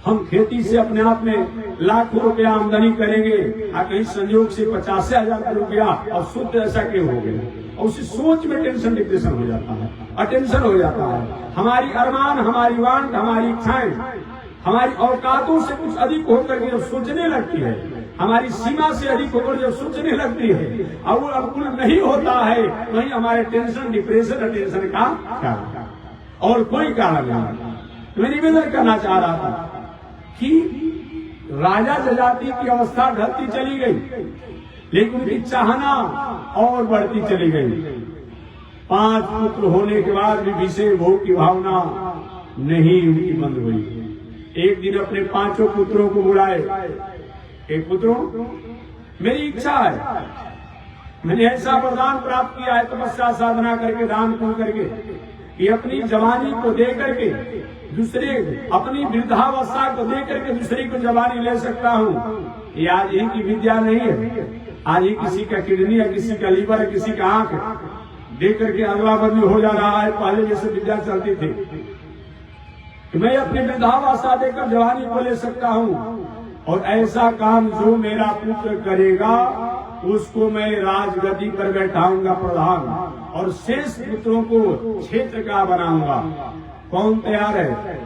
हम खेती से अपने आप में लाखों रुपया आमदनी करेंगे और कहीं संयोग से 50,000 रुपया, और शुद्ध ऐसा क्यों हो गया? और उसी सोच में टेंशन, डिप्रेशन हो जाता है, अटेंशन हो जाता है। हमारी अरमान, हमारी वांग, हमारी इच्छाएं हमारी औकातों से कुछ अधिक होकर के जब सोचने लगती है, हमारी सीमा से अधिक होकर जब सोचने लगती है और वो अनुकूल नहीं होता है, वही हमारे टेंशन, डिप्रेशन, अटेंशन का कारण और कोई कारण नहीं। मैं निवेदन करना चाह रहा था कि राजा जजाति की अवस्था ढलती चली गई, लेकिन उनकी चाहना और बढ़ती चली गई। 5 पुत्र होने के बाद भी विषय भोग की भावना नहीं उनकी बंद हुई। एक दिन अपने 5 पुत्रों को बुलाए, एक पुत्रों मेरी इच्छा है, मैंने ऐसा वरदान प्राप्त किया है तपस्या साधना करके, दान पुण्य करके, कि अपनी जवानी को दे करके दूसरे, अपनी वृद्धावस्था को दे करके दूसरे को जवानी ले सकता हूँ। ये आज ही की विद्या नहीं है। आज ही किसी का किडनी है, किसी का लीवर है, किसी का आंख दे करके अगला बदली हो जा रहा है। पहले जैसे विद्या चलती थी कि मैं अपनी वृद्धावस्था देकर जवानी को ले सकता हूँ, और ऐसा काम जो मेरा पुत्र करेगा उसको मैं राजगद्दी पर बैठाऊंगा प्रधान, और शेष पुत्रों को क्षेत्र का बनाऊंगा। कौन तैयार है?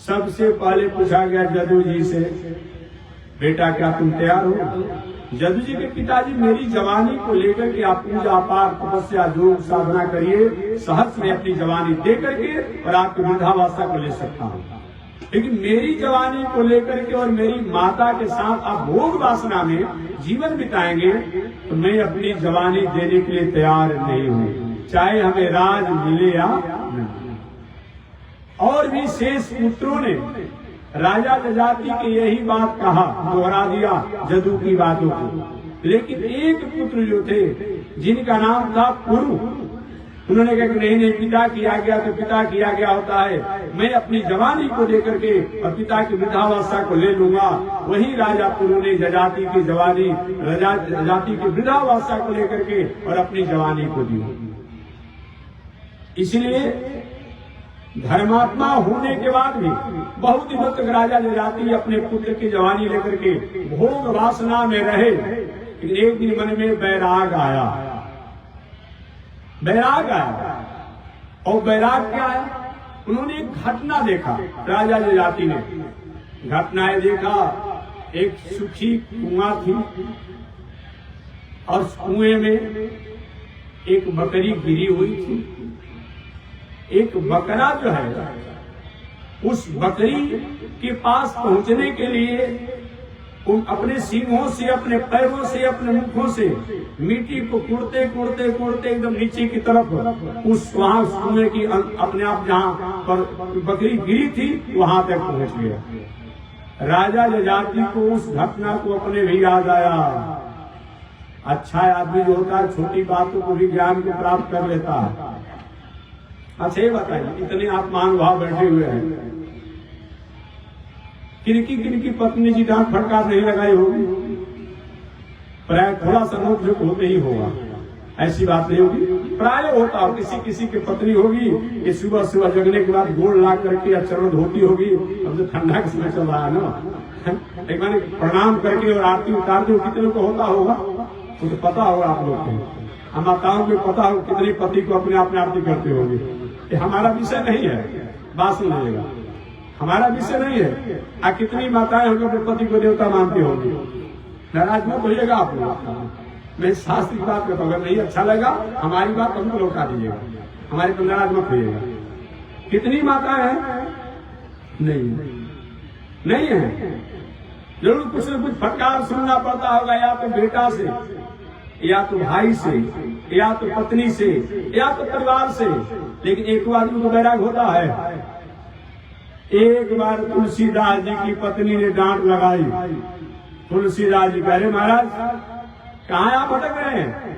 सबसे पहले पूछा गया जदू जी से, बेटा क्या तुम तैयार हो? जदू जी के पिताजी मेरी जवानी को लेकर के आप पूजा पाठ, तपस्या, योग, साधना करिए, सहज में अपनी जवानी दे करके और आपकी वृद्धावस्था को ले सकता हूँ, लेकिन मेरी जवानी को लेकर के और मेरी माता के साथ आप भोग वासना में जीवन बिताएंगे तो मैं अपनी जवानी देने के लिए तैयार नहीं हूँ, चाहे हमें राज मिले या नहीं। और भी शेष पुत्रों ने राजा जजाति की यही बात कहा, दोहरा दिया जदू की बातों को। लेकिन एक पुत्र जो थे जिनका नाम था पुरु, उन्होंने कहा कि नहीं, पिता की आज्ञा तो पिता की आज्ञा होता है, मैं अपनी जवानी को लेकर के और पिता की वृद्धावस्था को ले लूंगा। वही राजा पुरु ने जजाति की जवानी, जजाति की वृद्धावस्था को लेकर के और अपनी जवानी को दी। इसलिए धर्मात्मा होने के बाद भी बहुत दिनों तक राजा जजाति अपने पुत्र की जवानी लेकर के भोग वासना में रहे। लेकिन एक दिन मन में बैराग आया, और बैराग क्या आया, उन्होंने एक घटना देखा। राजा जजाति ने घटनाएं देखा, एक सूखी कुआं थी और कुएं में एक बकरी गिरी हुई थी। एक बकरा जो है, उस बकरी के पास पहुंचने के लिए उन अपने सींगों से, अपने पैरों से, अपने मुखों से मिट्टी को कूड़ते कूड़ते कूड़ते एकदम नीचे की तरफ उस वहां कुएं की अपने आप जहां पर बकरी गिरी थी वहां तक पहुंच गया। राजा जजाति को उस घटना को अपने भी याद आया। अच्छा आदमी जो होता है छोटी बातों को भी ज्ञान को प्राप्त कर लेता है। अच्छा ये बताइए, इतने आप महानुभाव बैठे हुए हैं, किनकी पत्नी जी डांट फटकार नहीं लगाई होगी? प्राय थोड़ा सा नोक झोंक होते ही होगा, ऐसी बात नहीं होगी। प्राय होता हो, किसी की पत्नी होगी कि सुबह सुबह जगने के बाद गोड़ ला करके या चरण धोती होगी। अब तो ठंडा का समय चल रहा है ना, एक बार प्रणाम करके और आरती उतार दो। कितने को होता होगा तो पता होगा आप लोग को, माताओं को पता हो कितने पति को अपने आप में आरती करते होंगे। ये हमारा विषय नहीं है, बात सुन लीजिएगा, हमारा विषय नहीं है। कितनी माताएं होकर अपने पति को देवता मानती होंगी। नाराज मत होइएगा आप लोग, मैं शास्त्र की बात करता हूँ। अगर नहीं अच्छा लगा हमारी बात हमको लौटा दीजिएगा, हमारे को नाराज मत होइएगा। कितनी माताएं हैं? नहीं है। जरूर कुछ न कुछ फटकार सुनना पड़ता होगा, या तो बेटा से, या तो भाई से, या तो पत्नी से, या तो परिवार से। लेकिन एक आदमी को बैराग होता है। एक बार तुलसीदास जी की पत्नी ने डांट लगाई। तुलसीदास जी कह रहे, महाराज कहाँ आप भटक रहे हैं?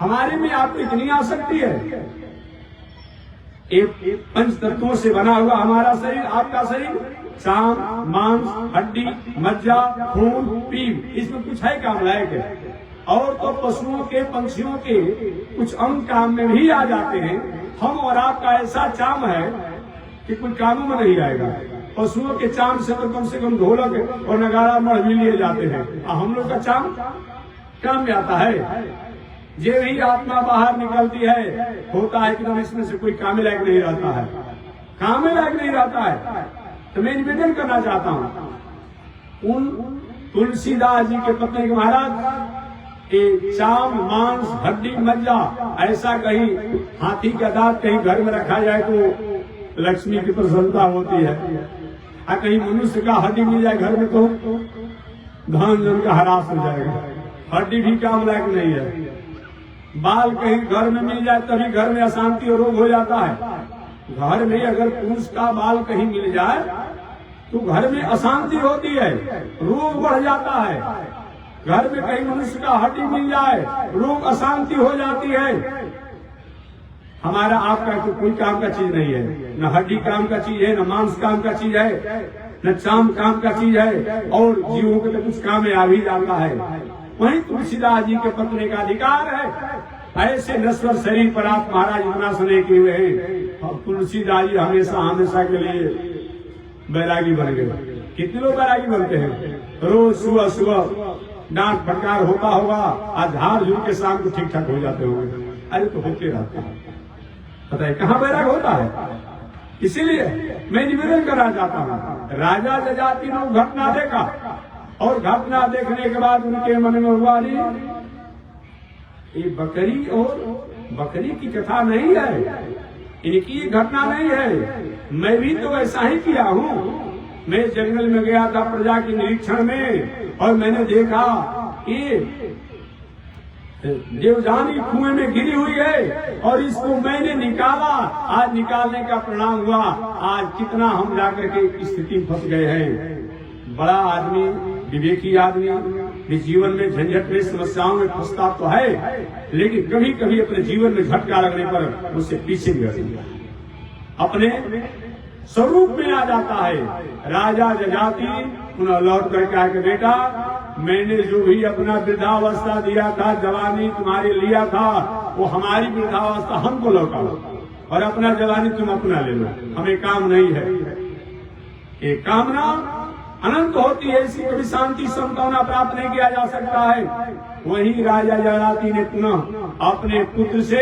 हमारे में आपको इतनी आसक्ति है? एक पंच तत्वों से बना हुआ हमारा शरीर, आपका शरीर, चाम, मांस, हड्डी, मज्जा, खून, पीप, इसमें कुछ है काम लायक है? और तो पशुओं के, पंछियों के कुछ अंग काम में भी आ जाते हैं। हम और आपका ऐसा चाम है कि कोई कामों में नहीं आएगा। पशुओं के चाम से तो कम से कम ढोलक और नगाड़ा मढ़ भी लिए जाते हैं, और हम लोग का चाम काम में आता है। जे भी आत्मा बाहर निकलती है होता है एकदम इसमें से कोई काम लायक नहीं रहता है, काम लायक नहीं रहता है। तो मैं निवेदन करना चाहता हूँ उन तुलसीदास जी के पत्नी के, महाराज चाम, मांस, हड्डी, मज्जा, ऐसा कहीं हाथी का दांत कहीं घर में रखा जाए तो लक्ष्मी की प्रसन्नता होती है। और कहीं मनुष्य का हड्डी मिल जाए घर में तो धन जन का हरास हो जाएगा। हड्डी भी काम लायक नहीं है। बाल कहीं घर में मिल जाए तभी घर में अशांति और रोग हो जाता है। घर में अगर पुरुष का बाल कहीं मिल जाए तो घर में अशांति होती है, रोग बढ़ जाता है। घर में कहीं मनुष्य का हड्डी मिल जाए, रोग अशांति हो जाती है। हमारा आपका तो कोई काम का चीज नहीं है, न हड्डी काम का चीज है, न मांस काम का चीज है, न चाम काम का चीज है, और जीवों के तो कुछ काम में आ भी जाता है। वहीं तुलसीदास जी के पत्नी का अधिकार है। ऐसे नश्वर शरीर पर आप महाराज इतना सुने किए हुए हैं, और तुलसीदास जी हमेशा के लिए बैरागी बन गए। कितने लोग बैरागी बनते हैं? रोज सुबह सुबह डांट फटकार होता होगा, आज झाड़ झूठ के शाम को ठीक ठाक हो जाते होंगे। अरे तो होते रहते हैं, पता है कहाँ बैराग होता है। इसीलिए मैं निवेदन करना चाहता हूँ, राजा जजाति ने घटना देखा, और घटना देखने के बाद उनके मन में हुआ, ये बकरी और बकरी की कथा नहीं है, इनकी घटना नहीं है। मैं भी तो ऐसा ही किया हूँ। मैं जंगल में गया था प्रजा के निरीक्षण में, और मैंने देखा कि देवजानी कुएं में गिरी हुई है, और इसको मैंने निकाला। आज निकालने का परिणाम हुआ, आज कितना हम जाकर के स्थिति फंस गए हैं। बड़ा आदमी, विवेकी आदमी, कि जीवन में झंझट में समस्याओं में फंसता तो है, लेकिन कभी कभी अपने जीवन में झटका लगने पर उससे पीछे भी हटता है, अपने स्वरूप में आ जाता है। राजा जजाति पुनः लौट करके आके, बेटा मैंने जो भी अपना वृद्धावस्था दिया था, जवानी तुम्हारे लिया था, वो हमारी वृद्धावस्था हमको लौटाओ और अपना जवानी तुम अपना ले लो, हमें काम नहीं है। ये कामना अनंत होती है, इसकी कभी शांति संभावना प्राप्त नहीं किया जा सकता है। वही राजा जजाति ने पुनः अपने पुत्र से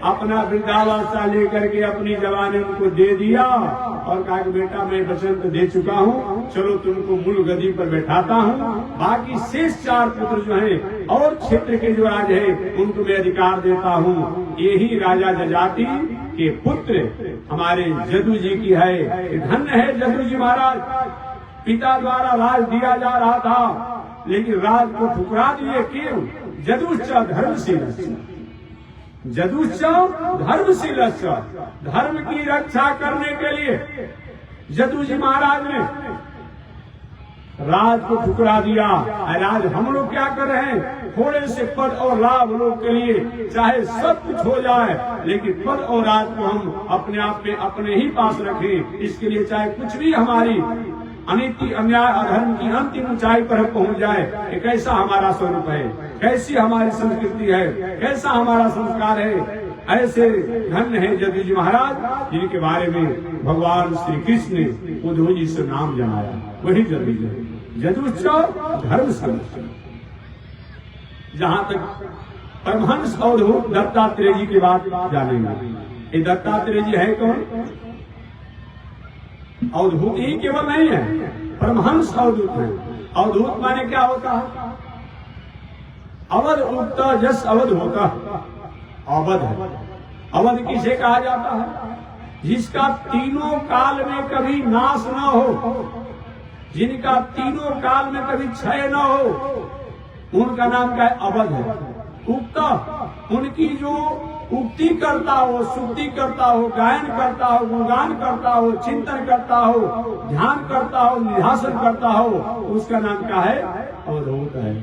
अपना वृद्धावस्था लेकर के अपनी जवानी उनको दे दिया और कहा कि बेटा मैं वचन तो दे चुका हूँ, चलो तुमको मूल गद्दी पर बैठाता हूँ, बाकी शेष 4 पुत्र जो हैं और क्षेत्र के जो राज है उनको मैं अधिकार देता हूँ। यही राजा जजाति के पुत्र हमारे जदू जी की है। धन्य है जदू जी महाराज, पिता द्वारा राज दिया जा रहा था लेकिन राज को ठुकरा दिए। क्यों? जदुश्च धर्मशील, जदुश्च धर्मशील, धर्म की रक्षा करने के लिए जदू जी महाराज ने राज को ठुकरा दिया। आज हम लोग क्या कर रहे हैं? थोड़े से पद और लाभ लोग के लिए चाहे सब कुछ हो जाए, लेकिन पद और राज को हम अपने आप में अपने ही पास रखें। इसके लिए चाहे कुछ भी हमारी अनीति अन्याय अधर्म की अंतिम ऊंचाई पर पहुंच जाए। ये कैसा हमारा स्वरूप है, कैसी हमारी संस्कृति है, कैसा हमारा संस्कार है। ऐसे धन्य है जदू जी महाराज, जिनके बारे में भगवान श्री कृष्ण ने उद्धव जी से नाम जमाया। वही जदू जी, जदुश्च धर्मशील। जहां तक परमहंस अवधूत दत्तात्रेय जी की बात जानेंगे। ये दत्तात्रेय जी है कौन? अवधूत ही केवल नहीं है, परमहंस अवधूत है। अवधूत माने क्या होता है? अवध उगता जस अवध होता, अवध है। अवध किसे कहा जाता है? जिसका तीनों काल में कभी नाश न हो, जिनका तीनों काल में कभी क्षय न हो, उनका नाम क्या है? अवध है। उगता, उनकी जो उक्ति करता हो, स्तुति करता हो, गायन करता हो, गुणगान करता हो, चिंतन करता हो, ध्यान करता हो, निधासन करता हो, उसका नाम क्या है? अवधूत है।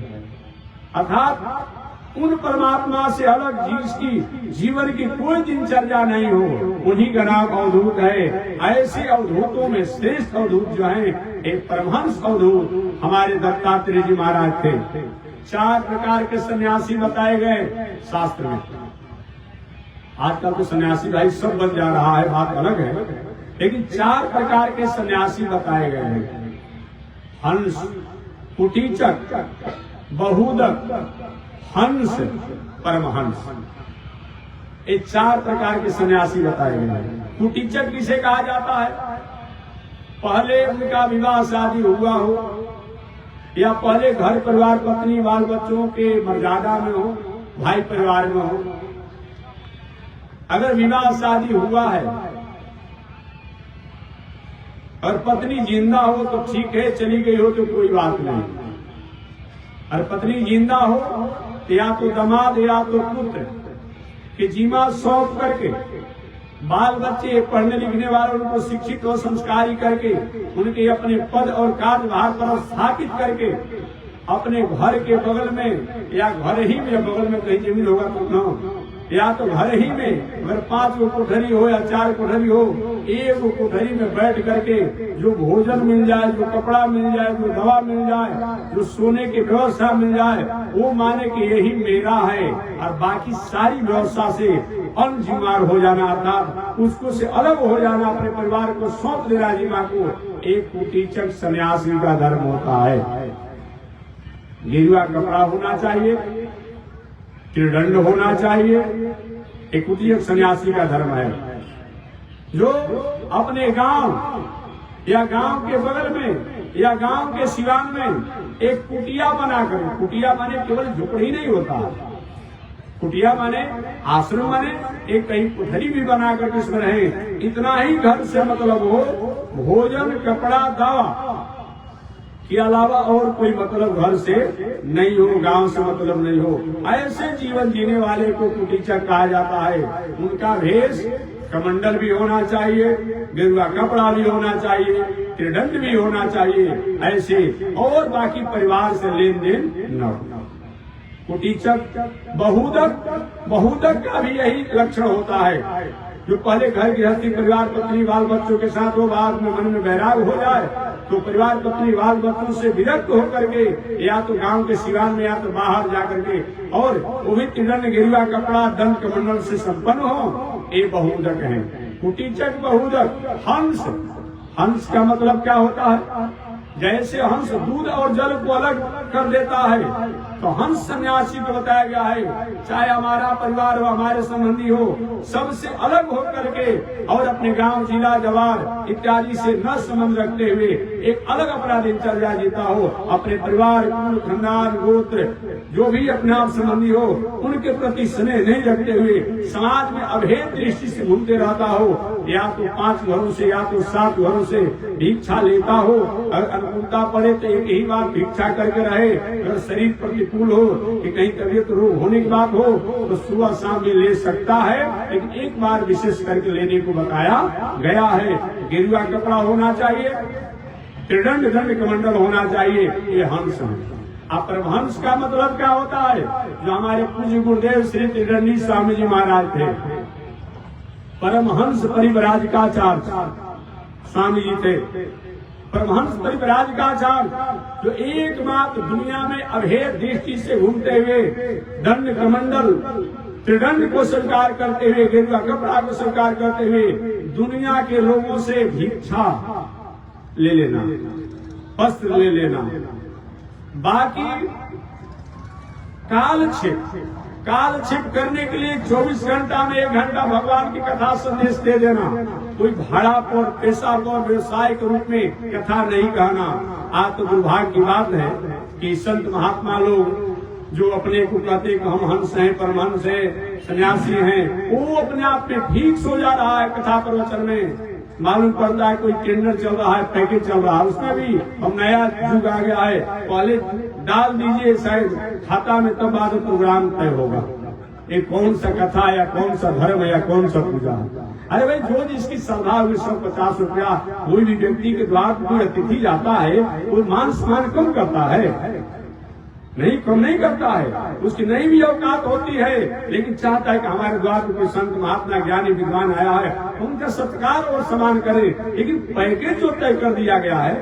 अर्थात उन परमात्मा से अलग जिसकी जीवन की कोई दिनचर्या नहीं हो, उन्हीं का नाम अवधूत है। ऐसे अवधूतों में श्रेष्ठ अवधूत जो है, एक परमहंस अवधूत हमारे दत्तात्रेय जी महाराज थे। 4 प्रकार के सन्यासी बताए गए शास्त्र में। आजकल तो सन्यासी भाई सब बन जा रहा है, बात अलग है, लेकिन 4 प्रकार के सन्यासी बताए गए हैं। हंस, कुटीचक, बहुदक, हंस, परमहंस। ये 4 प्रकार के सन्यासी बताए गए हैं। कुटीचक किसे कहा जाता है? पहले उनका विवाह शादी हुआ हो, या पहले घर परिवार पत्नी बाल बच्चों के मर्यादा में हो, भाई परिवार में हो। अगर विवाह शादी हुआ है और पत्नी जिंदा हो तो ठीक है, चली गई हो तो कोई बात नहीं। और पत्नी जिंदा हो तो या तो दामाद या तो पुत्र के जिम्मा सौंप करके, बाल बच्चे पढ़ने लिखने वाले उनको शिक्षित और संस्कारी करके, उनके अपने पद और कार्यभार पर स्थापित करके, अपने घर के बगल में या घर ही में, बगल में कहीं जमीन होगा तो न, या तो घर ही में अगर 5 गो कोठरी हो या 4 कोठरी हो, एक कोठरी में बैठ करके जो भोजन मिल जाए, जो कपड़ा मिल जाए, जो दवा मिल जाए, जो सोने की व्यवस्था मिल जाए, वो माने कि यही मेरा है। और बाकी सारी व्यवस्था से अनजिम्मेदार हो जाना, अर्थात उसको से अलग हो जाना, अपने परिवार को सौंप देना जिम्मा को, एक कुटीचक सन्यासी का धर्म होता है। गेरुआ कपड़ा होना चाहिए, त्रिदंड होना चाहिए, एक कुटीचक सन्यासी का धर्म है। जो अपने गांव या गांव के बगल में या गांव के सिवान में एक कुटिया बनाकर, कुटिया माने केवल झुपड़ी नहीं होता, कुटिया माने आश्रम माने एक कहीं कोठरी भी बनाकर जिसमें रहे। इतना ही घर से मतलब हो, भोजन कपड़ा दवा के अलावा और कोई मतलब घर से नहीं हो, गांव से मतलब नहीं हो। ऐसे जीवन जीने वाले को कुटीचक कहा जाता है। उनका भेष कमंडल भी होना चाहिए, गेरुआ कपड़ा भी होना चाहिए, त्रिदंड भी होना चाहिए, ऐसे और बाकी परिवार से लेन देन न हो। कुटीचक बहुदक का भी यही लक्षण होता है। जो पहले घर गृहस्थी परिवार पत्नी बाल बच्चों के साथ हो, बाद में मन में वैराग हो जाए तो परिवार पत्नी बाल बच्चों से विरक्त होकर के या तो गांव के सिवान में या तो बाहर जाकर के, और वो भी त्रिदंड गेरुआ कपड़ा दंड कमंडल से संपन्न हो, ये बहुदक है। कुटीचक बहुदक। हंस का मतलब क्या होता है? जैसे हंस दूध और जल को अलग कर देता है, तो हंस सन्यासी को बताया गया है, चाहे हमारा परिवार हो, हमारे संबंधी हो, सबसे अलग होकर के और अपने गांव जिला जवार इत्यादि से न संबंध रखते हुए एक अलग अपना दिनचर्या जीता हो, अपने परिवार कुल खानदान गोत्र जो भी अपने आप संबंधी हो उनके प्रति स्नेह नहीं रखते हुए समाज में अभेद दृष्टि से घूमते रहता हो, या तो 5 घरों से या तो 7 घरों से भिक्षा लेता हो, अनुकूलता पड़े तो एक ही बार भिक्षा करके रहे, अगर शरीर प्रतिकूल हो कि कहीं तबीयत रोग होने की बात हो तो सुबह शाम में ले सकता है, लेकिन एक बार विशेष करके लेने को बताया गया है। गेरुआ कपड़ा होना चाहिए, त्रिदंड दंड कमंडल होना चाहिए, ये हंस है। अब परमहंस का मतलब क्या होता है? जो हमारे पूज्य गुरुदेव श्री त्रिदंडी स्वामी जी महाराज थे, परमहंस परिव्राजकाचार्य स्वामी जी थे। परमहंस परिव्राजकाचार्य जो एकमात्र दुनिया में अभेद दृष्टि से घूमते हुए दंड कमंडल त्रिदंड को स्वीकार करते हुए, गेरुआ कपड़ा को स्वीकार करते हुए दुनिया के लोगों से भिक्षा ले लेना, वस्त्र ले लेना, बाकी कालक्षेप करने के लिए 24 घंटा में 1 घंटा भगवान की कथा संदेश दे देना, कोई भाड़ा पर पैसा पर व्यवसाय के रूप में कथा नहीं कहना। आज तो दुर्भाग्य की बात है कि संत महात्मा लोग जो अपने को कहते हैं कि हम हंस हैं, परमहंस हैं, सन्यासी हैं, वो अपने आप में ठीक हो जा रहा है। कथा प्रवचन में मालूम पड़ता है कोई टेंडर चल रहा है, पैकेज चल रहा है, उसमें भी अब नया युग आ गया है, पहले डाल दीजिए शायद खाता में, तब बाद प्रोग्राम तय होगा ये कौन सा कथा या कौन सा धर्म या कौन सा पूजा। अरे भाई जो जिसकी श्रद्धा हुई 150 रुपया, कोई भी व्यक्ति के द्वार पर कोई अतिथि जाता है वो मान सम्मान कम करता है, नहीं कम नहीं करता है, उसकी नहीं भी औकात होती है, लेकिन चाहता है कि हमारे द्वार पर कोई संत महात्मा ज्ञानी विद्वान आया है, उनका सत्कार और सम्मान करे। लेकिन पैकेज जो तय कर दिया गया है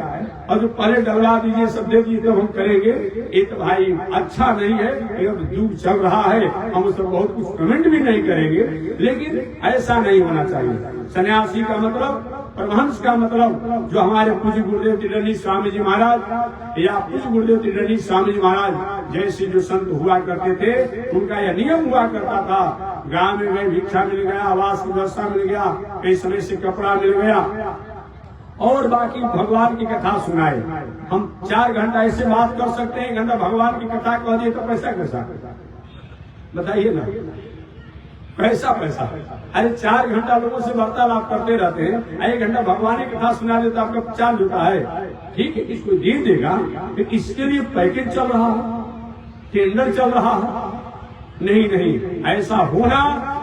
और जो पहले डलवा दीजिए सब दे दीजिए तो हम करेंगे, ये तो भाई अच्छा नहीं है। युग चल रहा है, हम उस पर बहुत कुछ कमेंट भी नहीं करेंगे, लेकिन ऐसा नहीं होना चाहिए। सन्यासी का मतलब, परमहंस का मतलब जो हमारे पूज्य गुरुदेव त्रिदंडी स्वामी जी महाराज या पूज्य गुरुदेव त्रिदंडी स्वामी जी महाराज जैसे जो संत हुआ करते थे, उनका यह नियम हुआ करता था, गांव में गए भिक्षा मिल गया, आवास की व्यवस्था मिल गया, कई समय से कपड़ा मिल गया और बाकी भगवान की कथा सुनाए। हम 4 घंटा ऐसे बात कर सकते हैं, 1 घंटा भगवान की कथा कह दिए तो पैसा बताइए ना, पैसा अरे 4 घंटा लोगों से वार्तालाप करते रहते हैं, 1 घंटा भगवान की कथा सुना देता, आपका चार्ज होता है। ठीक है, इसको दे देगा, लेकिन इसके लिए पैकेज चल रहा है, टेंडर चल रहा है, नहीं, ऐसा होना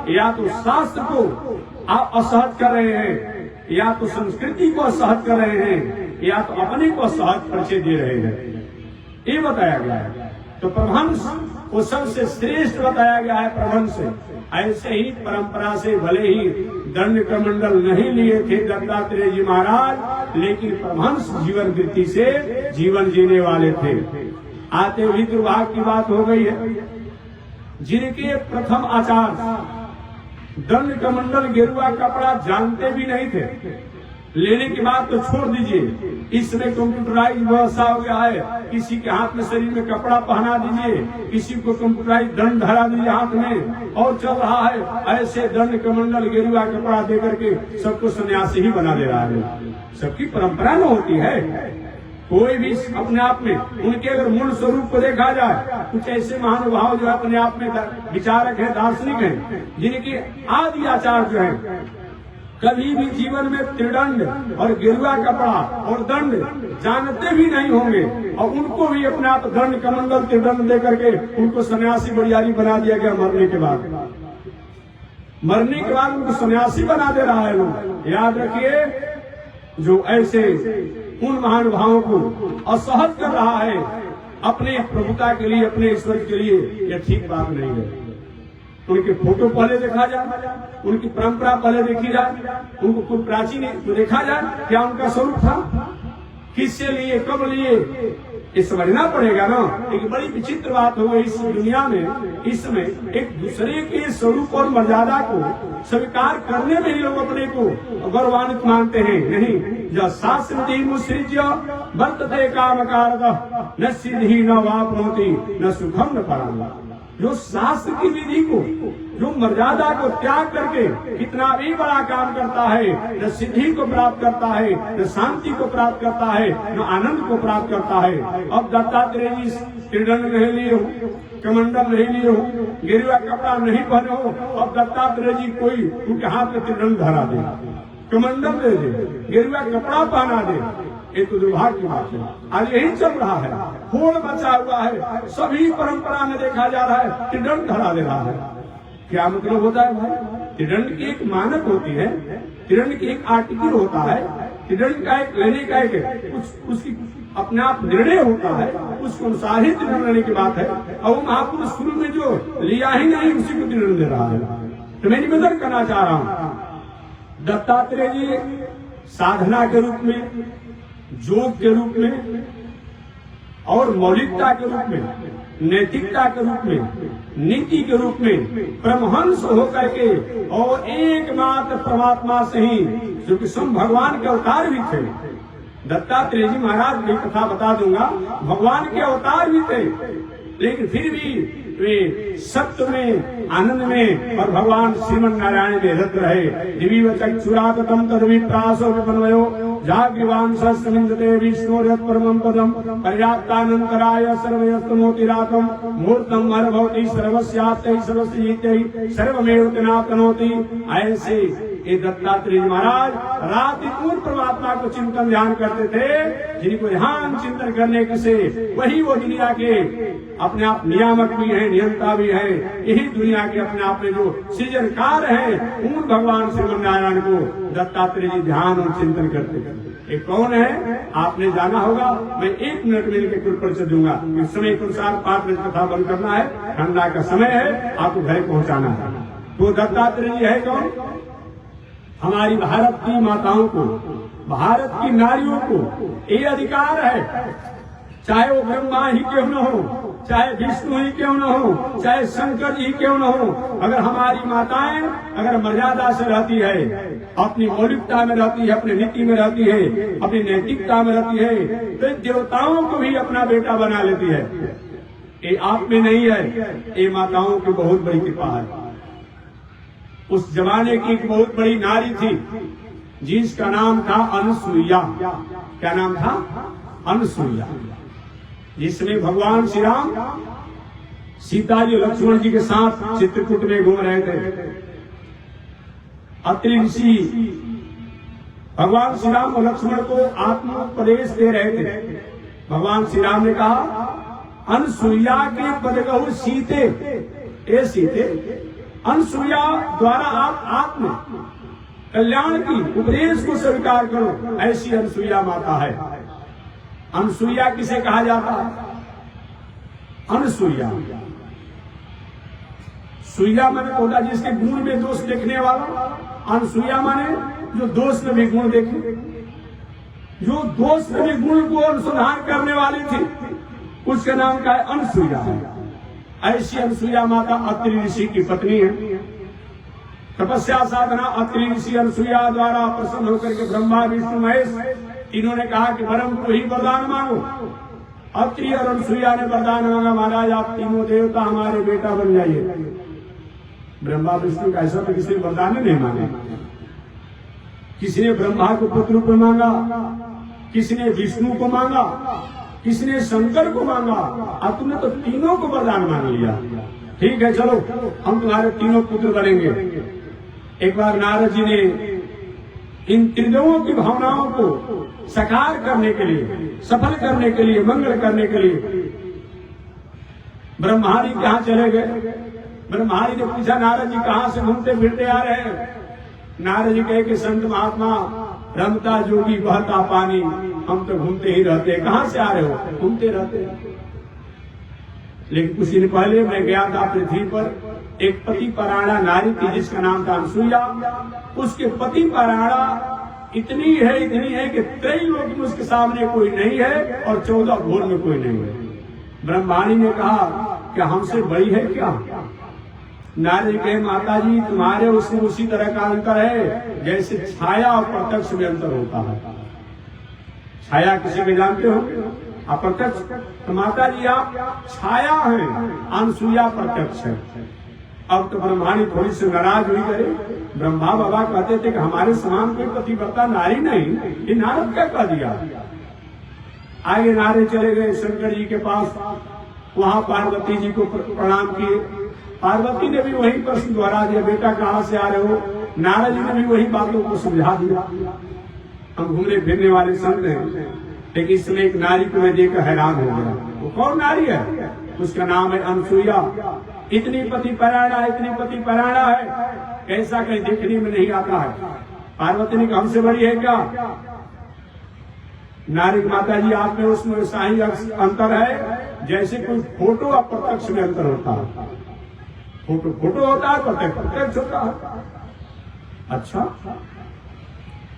या तो शास्त्र को आप असहज कर रहे हैं, या तो संस्कृति को असहज कर रहे हैं, या तो अपने को असहज परिचय दे रहे हैं, ये बताया गया है। तो परमहंस वो सबसे श्रेष्ठ बताया गया है परमहंस। ऐसे ही परंपरा से भले ही दंड कमंडल नहीं लिए थे दत्तात्रेय जी महाराज, लेकिन परमहंस जीवन वृत्ति से जीवन जीने वाले थे। आते हुए दुर्भाग्य की बात हो गई है, जिनके प्रथम आचार्य दंड कमंडल गेरुआ कपड़ा जानते भी नहीं थे, लेने के बाद तो छोड़ दीजिए, इसमें कंप्यूटराइज व्यवस्था हो गया है, किसी के हाथ में शरीर में कपड़ा पहना दीजिए, किसी को कंप्यूटराइज दंड धरा दीजिए हाथ में, और चल रहा है ऐसे दंड कमंडल गेरुआ कपड़ा दे करके सबको सन्यासी ही बना दे रहा है। सबकी परंपरा न होती है, कोई भी अपने आप में उनके अगर मूल स्वरूप को देखा जाए, कुछ ऐसे महानुभाव जो अपने आप में विचारक है, दार्शनिक है, जिनके आदि आचार्य जो है कभी भी जीवन में त्रिदंड और गेरुआ कपड़ा और दंड जानते भी नहीं होंगे, और उनको भी अपने आप दंड कमंडल त्रिदंड दे करके उनको सन्यासी बरियारी बना दिया गया मरने के बाद। मरने के बाद उनको सन्यासी बना दे रहा है लोग। याद रखिए, जो ऐसे उन महानुभावों को असहज कर रहा है अपने प्रभुता के लिए, अपने ईश्वर के लिए, यह ठीक बात नहीं है। उनके फोटो पहले देखा जाए, उनकी परंपरा पहले देखी जाए, उनको कोई प्राचीन तो देखा जाए क्या उनका स्वरूप था, किससे लिए, कब लिए, ये समझना पड़ेगा ना। एक बड़ी विचित्र बात हो इस दुनिया में, इस समय एक दूसरे के स्वरूप और मर्यादा को स्वीकार करने में ही लोग अपने को गौरवान्वित मानते हैं। नहीं, जो शास्त्र मुसृज्य वर्तते काम कारक न सिद्धि न वापनोति न सुखम न पराम। जो शास्त्र की विधि को, जो मर्यादा को त्याग करके कितना भी बड़ा काम करता है, न सिद्धि को प्राप्त करता है, न शांति को प्राप्त करता है, न आनंद को प्राप्त करता है। अब दत्तात्रेय जी त्रिदंड नहीं लिए हो, कमंडल नहीं लिए हो, गेरुआ कपड़ा नहीं पहने हो, अब दत्तात्रेय जी कोई उनके हाथ में त्रिदंड धरा दे, कमंडल दे दे, गेरुआ कपड़ा पहना दे, ये तो दुर्भाग्य की बात है। आज यही चल रहा है, होड़ मचा हुआ है, सभी परंपरा में देखा जा रहा है, त्रिदंड धरा दे रहा है। क्या मतलब होता है भाई? त्रिदंड की एक मानक होती है, त्रिदंड की एक आर्टिकल होता है, त्रिदंड का एक लेने का एक उसकी अपने आप निर्णय होता है, उसके अनुसार ही त्रिदंड लेने की बात है। और वो महापुरुष शुरू में जो लिया ही नहीं उसी को त्रिदंड दे रहा है। तो मैं निवेदन करना चाह रहा हूँ, दत्तात्रेय जी साधना के रूप में, योग के रूप में और मौलिकता के रूप में, नैतिकता के रूप में, नीति के रूप में परमहंस होकर के और एकमात्र परमात्मा से ही, जो कि स्वयं भगवान के अवतार भी थे। दत्तात्रेय जी महाराज की कथा बता दूंगा, भगवान के अवतार भी थे, लेकिन फिर भी वे सत्य में, आनंद में और भगवान श्रीमन नारायण में रत रहे। दिव्य चक्षुरागतम तद्विप्रासो विपन्वयो जाग्रवान सस्मिंदते विष्णोर्यत् परमं पदम पर्याप्तानंतराय सर्वयस्तनोतिरातम मूर्तम हरभवति सर्वस्यात्तै सर्वस्यैतै सर्वमेव तनातनोति। ऐसे ये दत्तात्रेय महाराज रात पूर्ण परमात्मा को चिंतन ध्यान करते थे, जिनको ध्यान चिंतन करने से वही वो दुनिया के अपने आप नियामक भी है, नियंता भी है। यही दुनिया के अपने आप में जो सृजनकार है, उन भगवान श्री नारायण को दत्तात्रेय जी ध्यान और चिंतन करते थे। ये कौन है आपने जाना होगा। मैं 1 मिनट में इनके कुल परिचय दूंगा। इस समय के अनुसार 5 बजे कथा बंद करना है, ठंडा का समय है, आपको घर पहुंचाना है। तो दत्तात्रेय जी है कौन? हमारी भारत की माताओं को, भारत की नारियों को ये अधिकार है, चाहे वो ब्रह्मा ही क्यों न हो, चाहे विष्णु ही क्यों न हो, चाहे शंकर जी क्यों न हो, अगर हमारी माताएं अगर मर्यादा से रहती है, अपनी मौलिकता में रहती है, अपनी नीति में रहती है, अपनी नैतिकता में रहती है, तो देवताओं को भी अपना बेटा बना लेती है। ये आप में नहीं है, ये माताओं की बहुत बड़ी कृपा है। उस जमाने की एक बहुत बड़ी नारी थी जिसका नाम था अनुसुईया। क्या नाम था? अनुसुईया। जिसमें भगवान श्री राम सीता जी लक्ष्मण जी के साथ चित्रकूट में घूम रहे थे। अत्रि ऋषि भगवान श्री राम और लक्ष्मण को आत्मोपदेश दे रहे थे। भगवान श्री राम ने कहा, अनुसुईया के पद कहूं सीते, ए सीते, अनुसुईया द्वारा आप आत्म कल्याण की उपदेश को स्वीकार करो। ऐसी अनुसुईया माता है। अनुसुईया किसे कहा जाता है? अनुसुईया, सुईया माने पौधा जिसके गुण में दोष देखने वाला, अनुसुईया माने जो दोष में भी गुण देखे, जो दोष में भी गुण को अनुसंधान करने वाली थी, उसका नाम क्या है? अनुसुईया है। ऐसी अनुसुईया माता अत्रि ऋषि की पत्नी है। तपस्या साधना अत्रि ऋषि अनुसुईया द्वारा प्रसन्न होकर के ब्रह्मा विष्णु महेश तीनों ने कहा कि परम को ही वरदान मांगो। अत्रि और अनुसुईया ने वरदान मांगा, महाराज आप तीनों देवता हमारे बेटा बन जाइए। ब्रह्मा विष्णु का ऐसा तो किसी ने वरदान नहीं मांगा। किसी ने ब्रह्मा को पुत्र रूप में मांगा, किसी ने विष्णु को मांगा, किसी ने शंकर को मांगा, और तुमने तो तीनों को वरदान मांग लिया। ठीक है, चलो हम तुम्हारे तीनों पुत्र बनेंगे। एक बार नारद जी ने इन त्रिदेवों की भावनाओं को साकार करने के लिए, सफल करने के लिए, मंगल करने के लिए ब्रह्मा जी के यहाँ चले गए। ब्रह्मा जी ने पूछा नारद जी कहाँ से घूमते फिरते आ रहे हैं? नारद जी कहे कि संत महात्मा रमता जोगी बहता पानी, हम तो घूमते ही रहते। कहाँ से आ रहे हो? घूमते रहते। लेकिन कुछ दिन पहले मैं गया था पृथ्वी पर, एक पति परायणा नारी थी जिसका नाम था अनसुईया। उसके पति परायणा इतनी है कि त्रैलोक में उसके सामने कोई नहीं है और 14 भुवन में कोई नहीं है। ब्रह्माणी ने कहा क्या हमसे बड़ी है क्या? नारद कहे माता जी तुम्हारे उसमें उसी तरह का अंतर है जैसे छाया और प्रत्यक्ष में अंतर होता है। छाया किसी को जानते हो? अप्रत्यक्ष। तो माता जी आप छाया है, अनसुईया प्रत्यक्ष है। अब तो ब्रह्माणी थोड़ी सी नाराज हुई करे। ब्रह्मा बाबा कहते थे कि हमारे समान कोई पतिव्रता नारी नहीं, ये नारद क्या कह दिया? आगे नारद चले गए शंकर जी के पास, वहां पार्वती जी को प्रणाम किए। पार्वती ने भी वही प्रश्न दोहरा दिया, बेटा कहाँ से आ रहे हो? नारद जी ने भी वही बातों को समझा दिया। हम घूमने फिरने वाले संत हैं, लेकिन इसमें एक नारी को मैं देखकर हैरान हो गया। वो कौन नारी है? उसका नाम है अनसुईया। इतनी पति परायणा है, ऐसा कहीं देखने में नहीं आता है। पार्वती ने कहा हमसे बड़ी है क्या? नारी माता जी आप में उसमें वैसा ही अंतर है जैसे कोई फोटो और प्रत्यक्ष में अंतर होता है। फोटो होता है, प्रत्यक्ष होता है। अच्छा,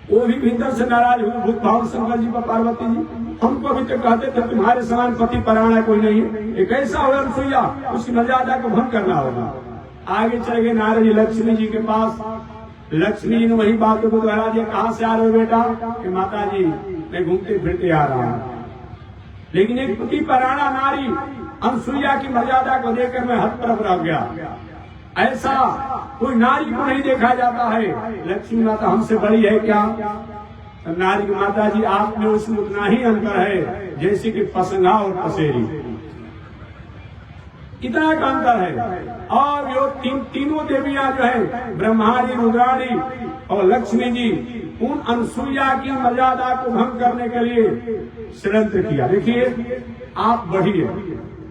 वो भी भीतर से नाराज हुए भूत भाव शंकर जी पर पार्वती जी। हमको अभी तक कहते थे तुम्हारे समान पति परायणा कोई नहीं है, एक ऐसा हो अनसुईया, उसकी मर्यादा को भंग करना होगा। आगे चले गए नारद जी लक्ष्मी जी के पास। लक्ष्मी जी ने वही बातों को दोहरा दिया। कहाँ से आ रहे हो बेटा? कि माता जी मैं घूमते फिरते आ रहा हूँ। लेकिन एक पति परायणा नारी अनसुईया की मर्यादा को देखकर मैं हतप्रभ रह गया। ऐसा कोई नारी को नहीं देखा जाता है। लक्ष्मी माता हमसे बड़ी है क्या? नारी माता जी आप में उसमें उतना ही अंतर है जैसे कि पसंगा और पसेरी, इतना का अंतर है। और यो तीनों देवियां जो है ब्रह्माणी, रुद्राणी और लक्ष्मी जी, उन अनसुईया की मर्यादा को भंग करने के लिए षड्यंत्र किया। देखिए आप बढ़िए,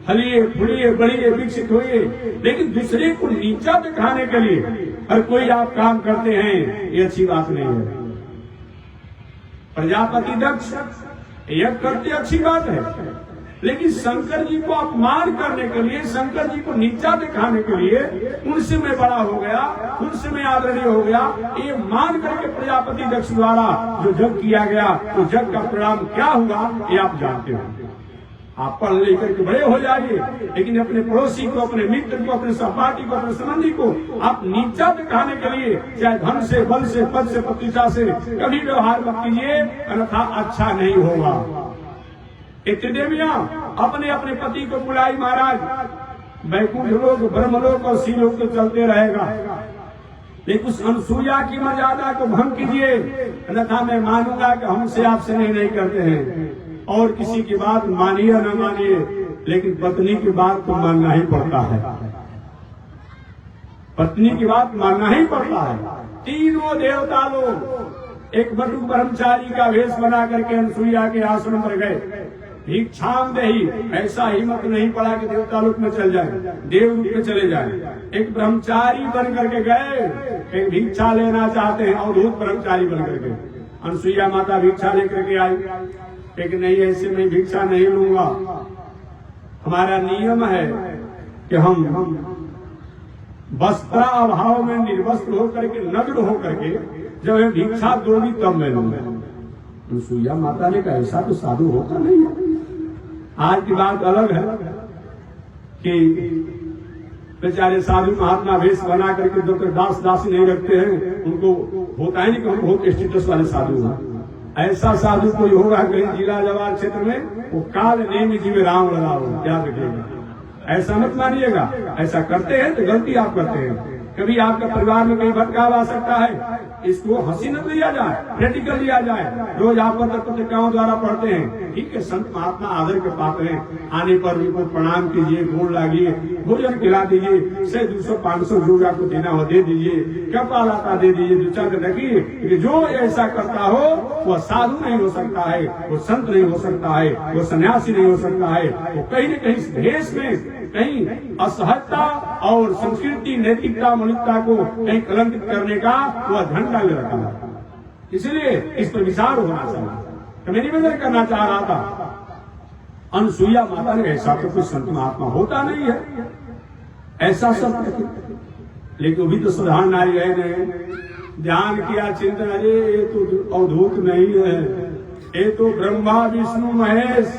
फलिए, फूलिए, बढ़िए, विकसित होइए, लेकिन दूसरे को नीचा दिखाने के लिए हर कोई आप काम करते हैं, ये अच्छी बात नहीं है। प्रजापति दक्ष यह करते अच्छी बात है, लेकिन शंकर जी को अपमान करने के लिए, शंकर जी को नीचा दिखाने के लिए उनसे मैं बड़ा हो गया, उनसे मैं आदरणीय हो गया, ये मान करके प्रजापति दक्ष द्वारा जो जग किया गया, तो जग का परिणाम क्या हुआ ये आप जानते हो। आप पढ़ लेकर के बड़े हो जाइए, लेकिन अपने पड़ोसी को, अपने मित्र को, अपने सहपाठी को, अपने संबंधी को आप नीचा दिखाने के लिए चाहे धन से, बल से, पद से, प्रतिष्ठा से कभी व्यवहार मत कीजिए, अन्यथा अच्छा नहीं होगा। त्रिदेवियां अपने अपने पति को बुलाई महाराज, वैकुंठ लोक, ब्रह्मलोक और सीलोक तो चलते रहेगा, लेकिन उस अनसुईया की मर्यादा को भंग कीजिए, अन्यथा मैं मानूंगा कि हमसे आप स्नेह नहीं करते हैं। और किसी की बात मानिए न मानिए, लेकिन पत्नी की बात तो मानना ही पड़ता है। पत्नी की बात मानना ही पड़ता है। तीनों देवता लोग एक बटुक ब्रह्मचारी का वेश बना करके अनसुईया के आश्रम पर गए। भिक्षाम देही, ऐसा हिम्मत नहीं पड़ा कि देवता लोक में चल जाए, देव रूप में चले जाए। एक ब्रह्मचारी बन करके गए, एक भिक्षा लेना चाहते हैं, अवधूत ब्रह्मचारी बन करके। अनसुईया माता भिक्षा लेकर के आई, लेकिन नहीं ऐसे में भिक्षा नहीं लूंगा, हमारा नियम है कि हम वस्त्राभाव में निर्वस्त्र होकर के, नग्न होकर के जब भिक्षा दोगी तब मैं लूंगा। अनसुईया माता ने कहा ऐसा तो साधु होता नहीं है। आज की बात अलग है कि बेचारे साधु महात्मा वेश बना करके जो दास दासी नहीं रखते हैं, उनको होता है नहीं कि हम बहुत स्टेटस वाले साधु हैं। ऐसा साधु कोई होगा कहीं जिला जवार क्षेत्र में, वो काल नेम जी में राम लगा हो, याद रखिएगा। ऐसा मत मानिएगा, ऐसा करते हैं तो गलती आप करते हैं। कभी आपका परिवार में कहीं भटकाव आ सकता है, इसको हंसी न लिया जाए, क्रिटिकल लिया जाए। रोज आप पत्रिकाओं द्वारा पढ़ते हैं, ठीक है, संत महात्मा आदर के पात्र हैं, आने पर उनको प्रणाम कीजिए, गोड़ लागिए, भोजन खिला दीजिए, 100, 200, 500 जो आपको देना हो दे दीजिए, कपाल आता दे दीजिए, 2-4 रखिए। कि जो ऐसा करता हो वह साधु नहीं हो सकता है, वो संत नहीं हो सकता है, वो सन्यासी नहीं हो सकता है, वो कहीं न कहीं इस देश में कहीं असहजता और संस्कृति, नैतिकता, मौलिकता को कहीं कलंकित करने का वह झंडा ले रखा है। इसलिए इस पर विचार होना चाहिए। तो मैं निवेदन करना चाह रहा था, अनुसुईया माता ने ऐसा तो कुछ संत महात्मा होता नहीं है, ऐसा सब, लेकिन भी तो साधारण नारी है, ध्यान किया, चिंतन, अरे ये तो अवधूत नहीं है, ये तो ब्रह्मा विष्णु महेश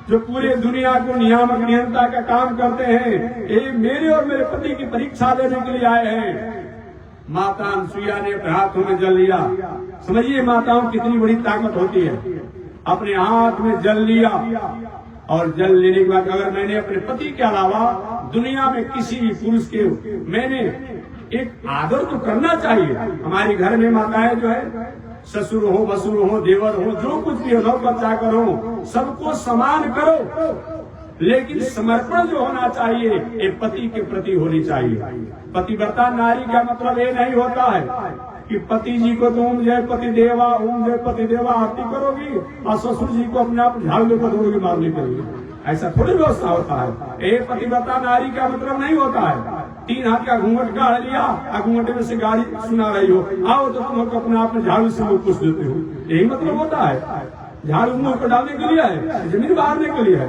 जो पूरे दुनिया को नियामक नियंता का काम करते हैं, ये मेरे और मेरे पति की परीक्षा देने के लिए आए हैं। माता अनुसुईया ने अपने हाथों में जल लिया। समझिए माताओं कितनी बड़ी ताकत होती है। अपने हाथ में जल लिया और जल लेने के बाद अगर मैंने अपने पति के अलावा दुनिया में किसी भी पुरुष के मैंने एक आदर तो करना चाहिए। हमारे घर में माताएं जो है, ससुर हो, भसुर हो, देवर हो, जो कुछ भी हो, बच्चा करो, सबको समान करो, लेकिन समर्पण जो होना चाहिए ये पति के प्रति होनी चाहिए। पतिव्रता नारी का मतलब ये नहीं होता है कि पति जी को तुम जय पति देवा, जय पति देवा आरती करोगी और ससुर जी को अपने आप झाड़ लेकर दौड़ोगी मारने के लिए, ऐसा थोड़ी व्यवस्था होता है। ये पतिव्रता नारी का मतलब नहीं होता है। 3 हाथ का घूंघट काढ़ लिया, घूंघट में से गाड़ी सुना रही हो, आओ तो तुम अपने आप में झाड़ू से मुंह पुछ देते हो, यही मतलब होता है। झाड़ू मुंह को डालने के लिए है, जमीन बांधने के लिए है।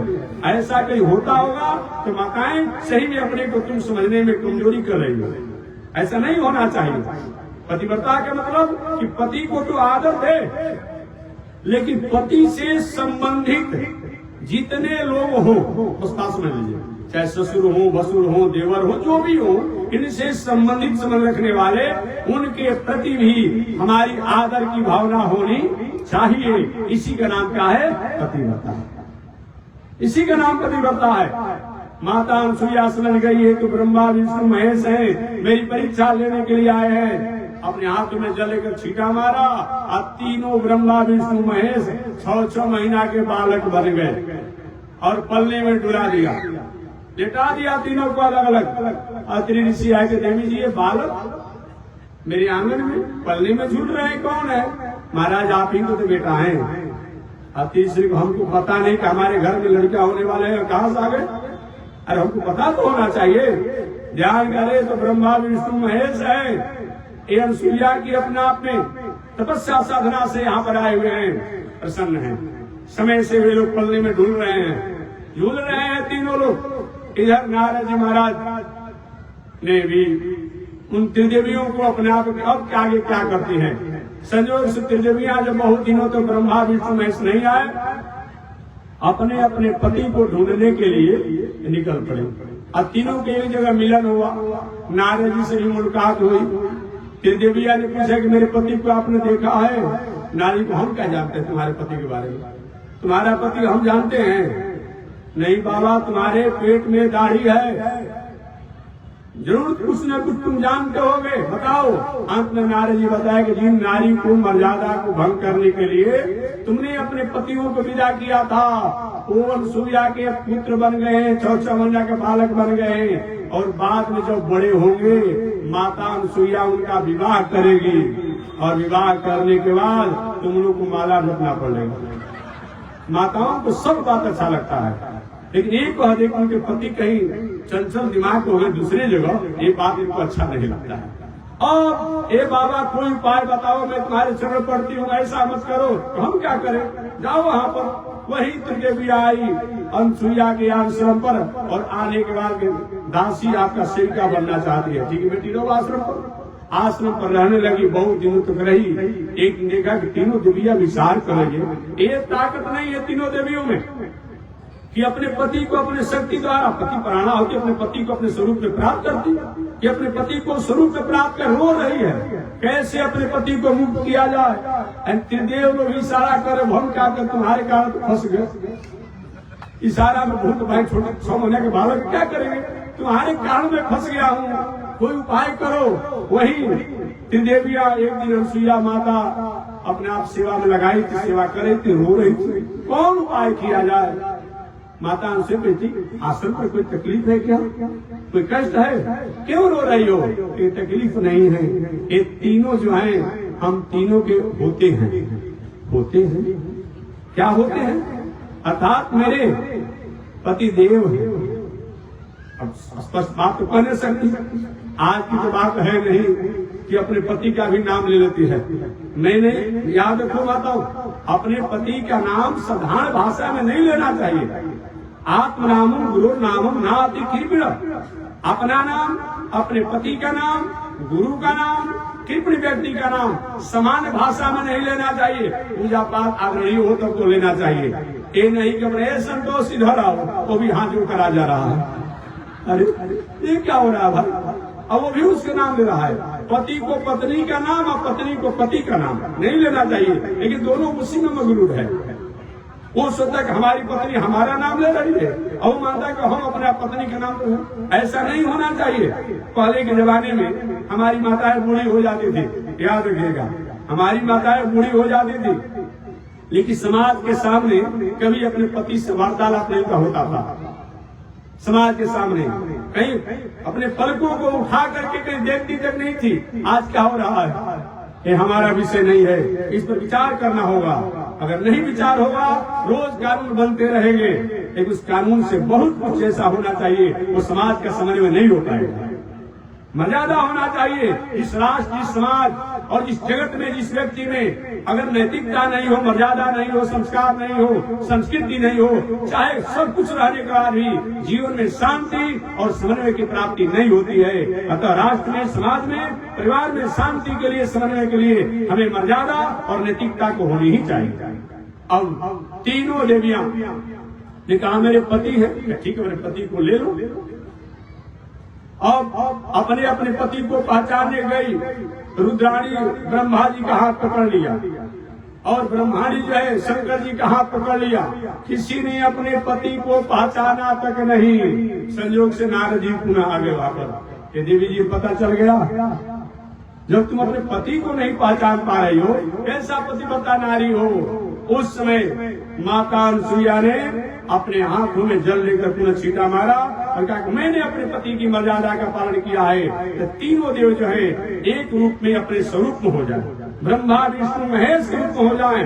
ऐसा कहीं होता होगा तो माताएं सही में अपने को तुम समझने में कमजोरी कर रही हो, ऐसा नहीं होना चाहिए। पतिव्रता का मतलब कि पति को तो आदर दे, लेकिन पति से संबंधित जितने लोग हो उस बात समझ लीजिए, चाहे ससुर हो, भसुर हो, देवर हो, जो भी हो, इनसे संबंधित संबंध रखने वाले, उनके प्रति भी हमारी आदर की भावना होनी चाहिए। इसी का नाम क्या है? पतिव्रता। इसी का नाम पतिव्रता है। माता अनुसुईया समझ गई है तो ब्रह्मा विष्णु महेश है, मेरी परीक्षा लेने के लिए आए हैं। अपने हाथ में जल लेकर छींटा मारा और तीनों ब्रह्मा विष्णु महेश 6 महीना के बालक बन गए और पलने में डुला दिया, लेटा दिया तीनों को अलग अलग। अत्रि ऋषि आए के देवी जी ये बालक मेरे आंगन में पलने में झूल रहे हैं, कौन है? महाराज आप ही को तो बेटा है। अत्रि ऋषि को हमको पता नहीं कि हमारे घर में लड़का होने वाले हैं, कहाँ से आ गए? अरे हमको पता तो होना चाहिए। ध्यान करे तो ब्रह्मा विष्णु महेश है। ये अनुसुईया की अपने आप में तपस्या साधना से यहाँ पर आए हुए हैं, प्रसन्न हैं। समय से वे लोग पलने में झूल रहे हैं, झूल रहे हैं तीनों लोग। इधर नारद जी महाराज ने भी उन त्रिदेवियों को अपने आप अब आगे क्या करती हैं। संयोग से त्रिदेवियां जब बहुत दिनों तक ब्रह्मा विष्णु महेश नहीं आए, अपने अपने पति को ढूंढने के लिए निकल पड़े और तीनों के एक जगह मिलन हुआ। नारद जी से भी मुलाकात हुई। त्रिदेविया ने पूछा कि मेरे पति को आपने देखा है? नारी को हम क्या जानते हैं तुम्हारे पति के बारे में? तुम्हारा पति हम जानते हैं। नहीं बाबा, तुम्हारे पेट में दाढ़ी है, जरूर कुछ न कुछ तुम जानते होगे, बताओ। अंत में नारद जी बताया कि जिन नारी को मर्यादा को भंग करने के लिए तुमने अपने पतियों को विदा किया था, वो अनुसुईया के पुत्र बन गए, 6 महीना के बालक बन गए, और बाद में जब बड़े होंगे माता अनुसुईया उनका विवाह करेगी, और विवाह करने के बाद तुम लोग को माला जपना पड़ेगा। माताओं को सब बात अच्छा लगता है, लेकिन एक कह दे कि उनके पति कहीं चंचल दिमाग हो गए दूसरे जगह, ये बात इनको अच्छा नहीं लगता है। अब ए बाबा कोई उपाय बताओ, मैं तुम्हारे चरण पड़ती हूँ, ऐसा मत करो। तो हम क्या करें? जाओ वहाँ पर। वही त्रिदेवी आई अनुसुईया के आश्रम पर, और आने के बाद दासी आपका सेविका बनना चाहती है। ठीक है बेटी, लोग आश्रम पर। आश्रम पर रहने लगी, बहुत दिनों तक रही। एक ने देखा कि तीनों देवियां विचार करेंगे, ये ताकत नहीं है तीनों देवियों में कि अपने पति को अपने शक्ति द्वारा, पति प्राणा होती अपने पति को अपने स्वरूप में प्राप्त करती, कि अपने पति को स्वरूप में प्राप्त कर रो रही है, कैसे अपने पति को मुक्त किया जाए। त्रिदेव लोग इशारा करे, हम क्या कर तुम्हारे कारण तो फंस गए। इशारा में भूत भाई छोटे 6 महीने के बालक क्या करेंगे? तुम्हारे कारण में फंस गया हूँ, कोई उपाय करो। वही त्रिदेवियां एक दिन अनुसुईया माता अपने आप सेवा में लगाई थी, सेवा कर रही थी, रो रही थी, कौन उपाय किया जाए। माता उनसे कहती, आश्रम पर कोई तकलीफ है क्या? कोई कष्ट है? क्यों रो रही हो? ये तकलीफ नहीं है, ये तीनों जो हैं हम तीनों के होते हैं। होते हैं क्या होते हैं? अर्थात मेरे पति देव हैं, अब स्पष्ट बात तो कह नहीं सकती, आज की तो बात है नहीं कि अपने पति का भी नाम ले लेती है। नहीं, याद रखो माताओं, अपने पति का नाम साधारण भाषा में नहीं लेना चाहिए। आत्म नामम गुरु नामम नाति कृपण, अपना नाम, अपने पति का नाम, गुरु का नाम, कृपण व्यक्ति का नाम समान भाषा में नहीं लेना चाहिए। पूजा पाठ आग्रही हो तब तो लेना चाहिए, ये नहीं कि अपने संतोष इधर आओ वो भी हाथ जोड़ करा जा रहा है। अरे ये क्या हो रहा है भाई, अब वो भी उसका नाम ले रहा है। पति को पत्नी का नाम और पत्नी को पति का नाम नहीं लेना चाहिए, लेकिन दोनों उसी में मगरूर है। वो सोचता कि हमारी पत्नी हमारा नाम ले रही है और वो मानता कि हम अपने पत्नी का नाम तो, ऐसा नहीं होना चाहिए। पहले के जमाने में हमारी माताएं बूढ़ी हो जाती थी, याद रखिएगा, हमारी माताएं बूढ़ी हो जाती थी, लेकिन समाज के सामने कभी अपने पति से वार्तालाप नहीं होता था। समाज के सामने कहीं अपने पलकों को उठा करके कहीं देखती तक नहीं थी। आज क्या हो रहा है, ये हमारा विषय नहीं है, इस पर विचार करना होगा। अगर नहीं विचार होगा, रोज कानून बनते रहेंगे, लेकिन उस कानून से बहुत कुछ ऐसा होना चाहिए वो समाज का समझ में नहीं हो पाएगा। मर्यादा होना चाहिए। इस राष्ट्र, इस समाज और इस जगत में, जिस व्यक्ति में अगर नैतिकता नहीं हो, मर्यादा नहीं हो, संस्कार नहीं हो, संस्कृति नहीं हो, चाहे सब कुछ रहने के बाद भी जीवन में शांति और समन्वय की प्राप्ति नहीं होती है। अतः राष्ट्र में, समाज में, परिवार में शांति के लिए, समन्वय के लिए हमें मर्यादा और नैतिकता को होनी ही चाहिए। अब तीनों देवियां ने कहा मेरे पति है, ठीक है मेरे पति को ले लो। अब अपने अपने पति को पहचानने गई, रुद्राणी ब्रह्मा जी का हाथ पकड़ लिया और ब्रह्माणी जो है शंकर जी का हाथ पकड़ लिया। किसी ने अपने पति को पहचाना तक नहीं। संयोग से नारद जी पुनः आगे वापस, ये देवी जी पता चल गया, जब तुम अपने पति को नहीं पहचान पा रही हो, कैसा पतिव्रता नारी हो। उस समय माता अनुसुईया ने अपने हाथों में जल लेकर पुनः छींटा मारा और कहा मैंने अपने पति की मर्यादा का पालन किया है। तो तीनों देव जो है एक रूप में अपने स्वरूप में हो जाए, ब्रह्मा विष्णु महेश के रूप में हो जाए,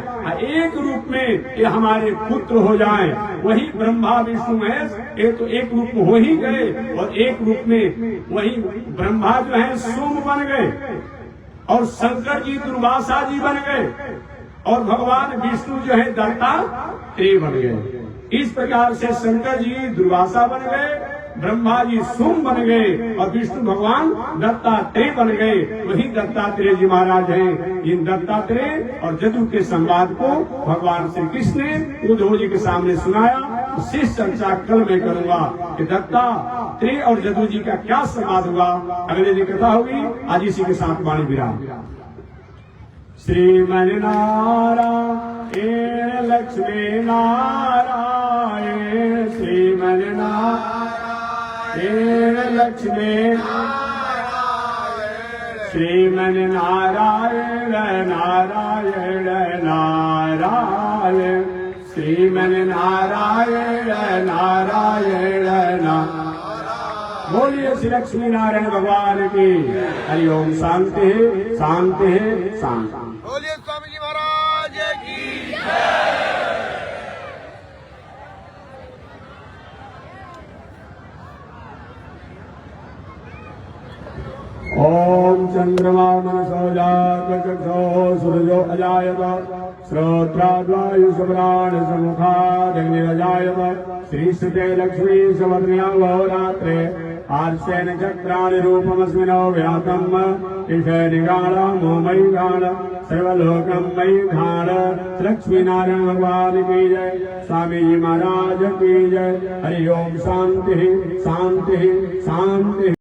एक रूप में ये हमारे पुत्र हो जाए। वही ब्रह्मा विष्णु महेश ये तो एक रूप में हो ही गए और एक रूप में वही ब्रह्मा जो है सोम बन गए और शंकर जी दुर्वासा जी बन गए और भगवान विष्णु जो है दत्तात्रेय बन गए। इस प्रकार से शंकर जी दुर्वासा बन गए, ब्रह्मा जी सोम बन गए और विष्णु भगवान दत्तात्रेय बन गए। वही दत्तात्रेय जी महाराज हैं। इन दत्तात्रेय और जदु के संवाद को भगवान श्री कृष्ण ने उद्धव जी के सामने सुनाया। शेष चर्चा कल मैं करूंगा कि दत्तात्रेय और जदु जी का क्या संवाद हुआ, अगले दिन कथा होगी। आज इसी के साथ वाणी विराम। श्रीमन्नारायण लक्ष्मी नारायण, श्रीमन्नारायण लक्ष्मी श्रीमन्नारायण नारायण नारायण, श्रीमन्नारायण नारायण नारायण। बोलिए श्री लक्ष्मी नारायण भगवान की हरि ओम। शांति शांति शांति। बोलिए स्वामी जी महाराज की जय। ओम चंद्रमा मनसो जातचक्षो सूर्यो अजायत, श्रोत्राद्वायु सुप्राण समुखादग्निरजायत। श्रीश्रुते लक्ष्मी सुभद्र्यावहोरात्रे आर्षे नक्षत्राणि रूपमस्मिनो व्यातम्, ईशे निगाणो मयि गाण सर्वलोकं मयि घाण। लक्ष्मी नारायण भगवान की जय, स्वामी जी महाराज की जय। हरि ओम। शांति शांति शांति।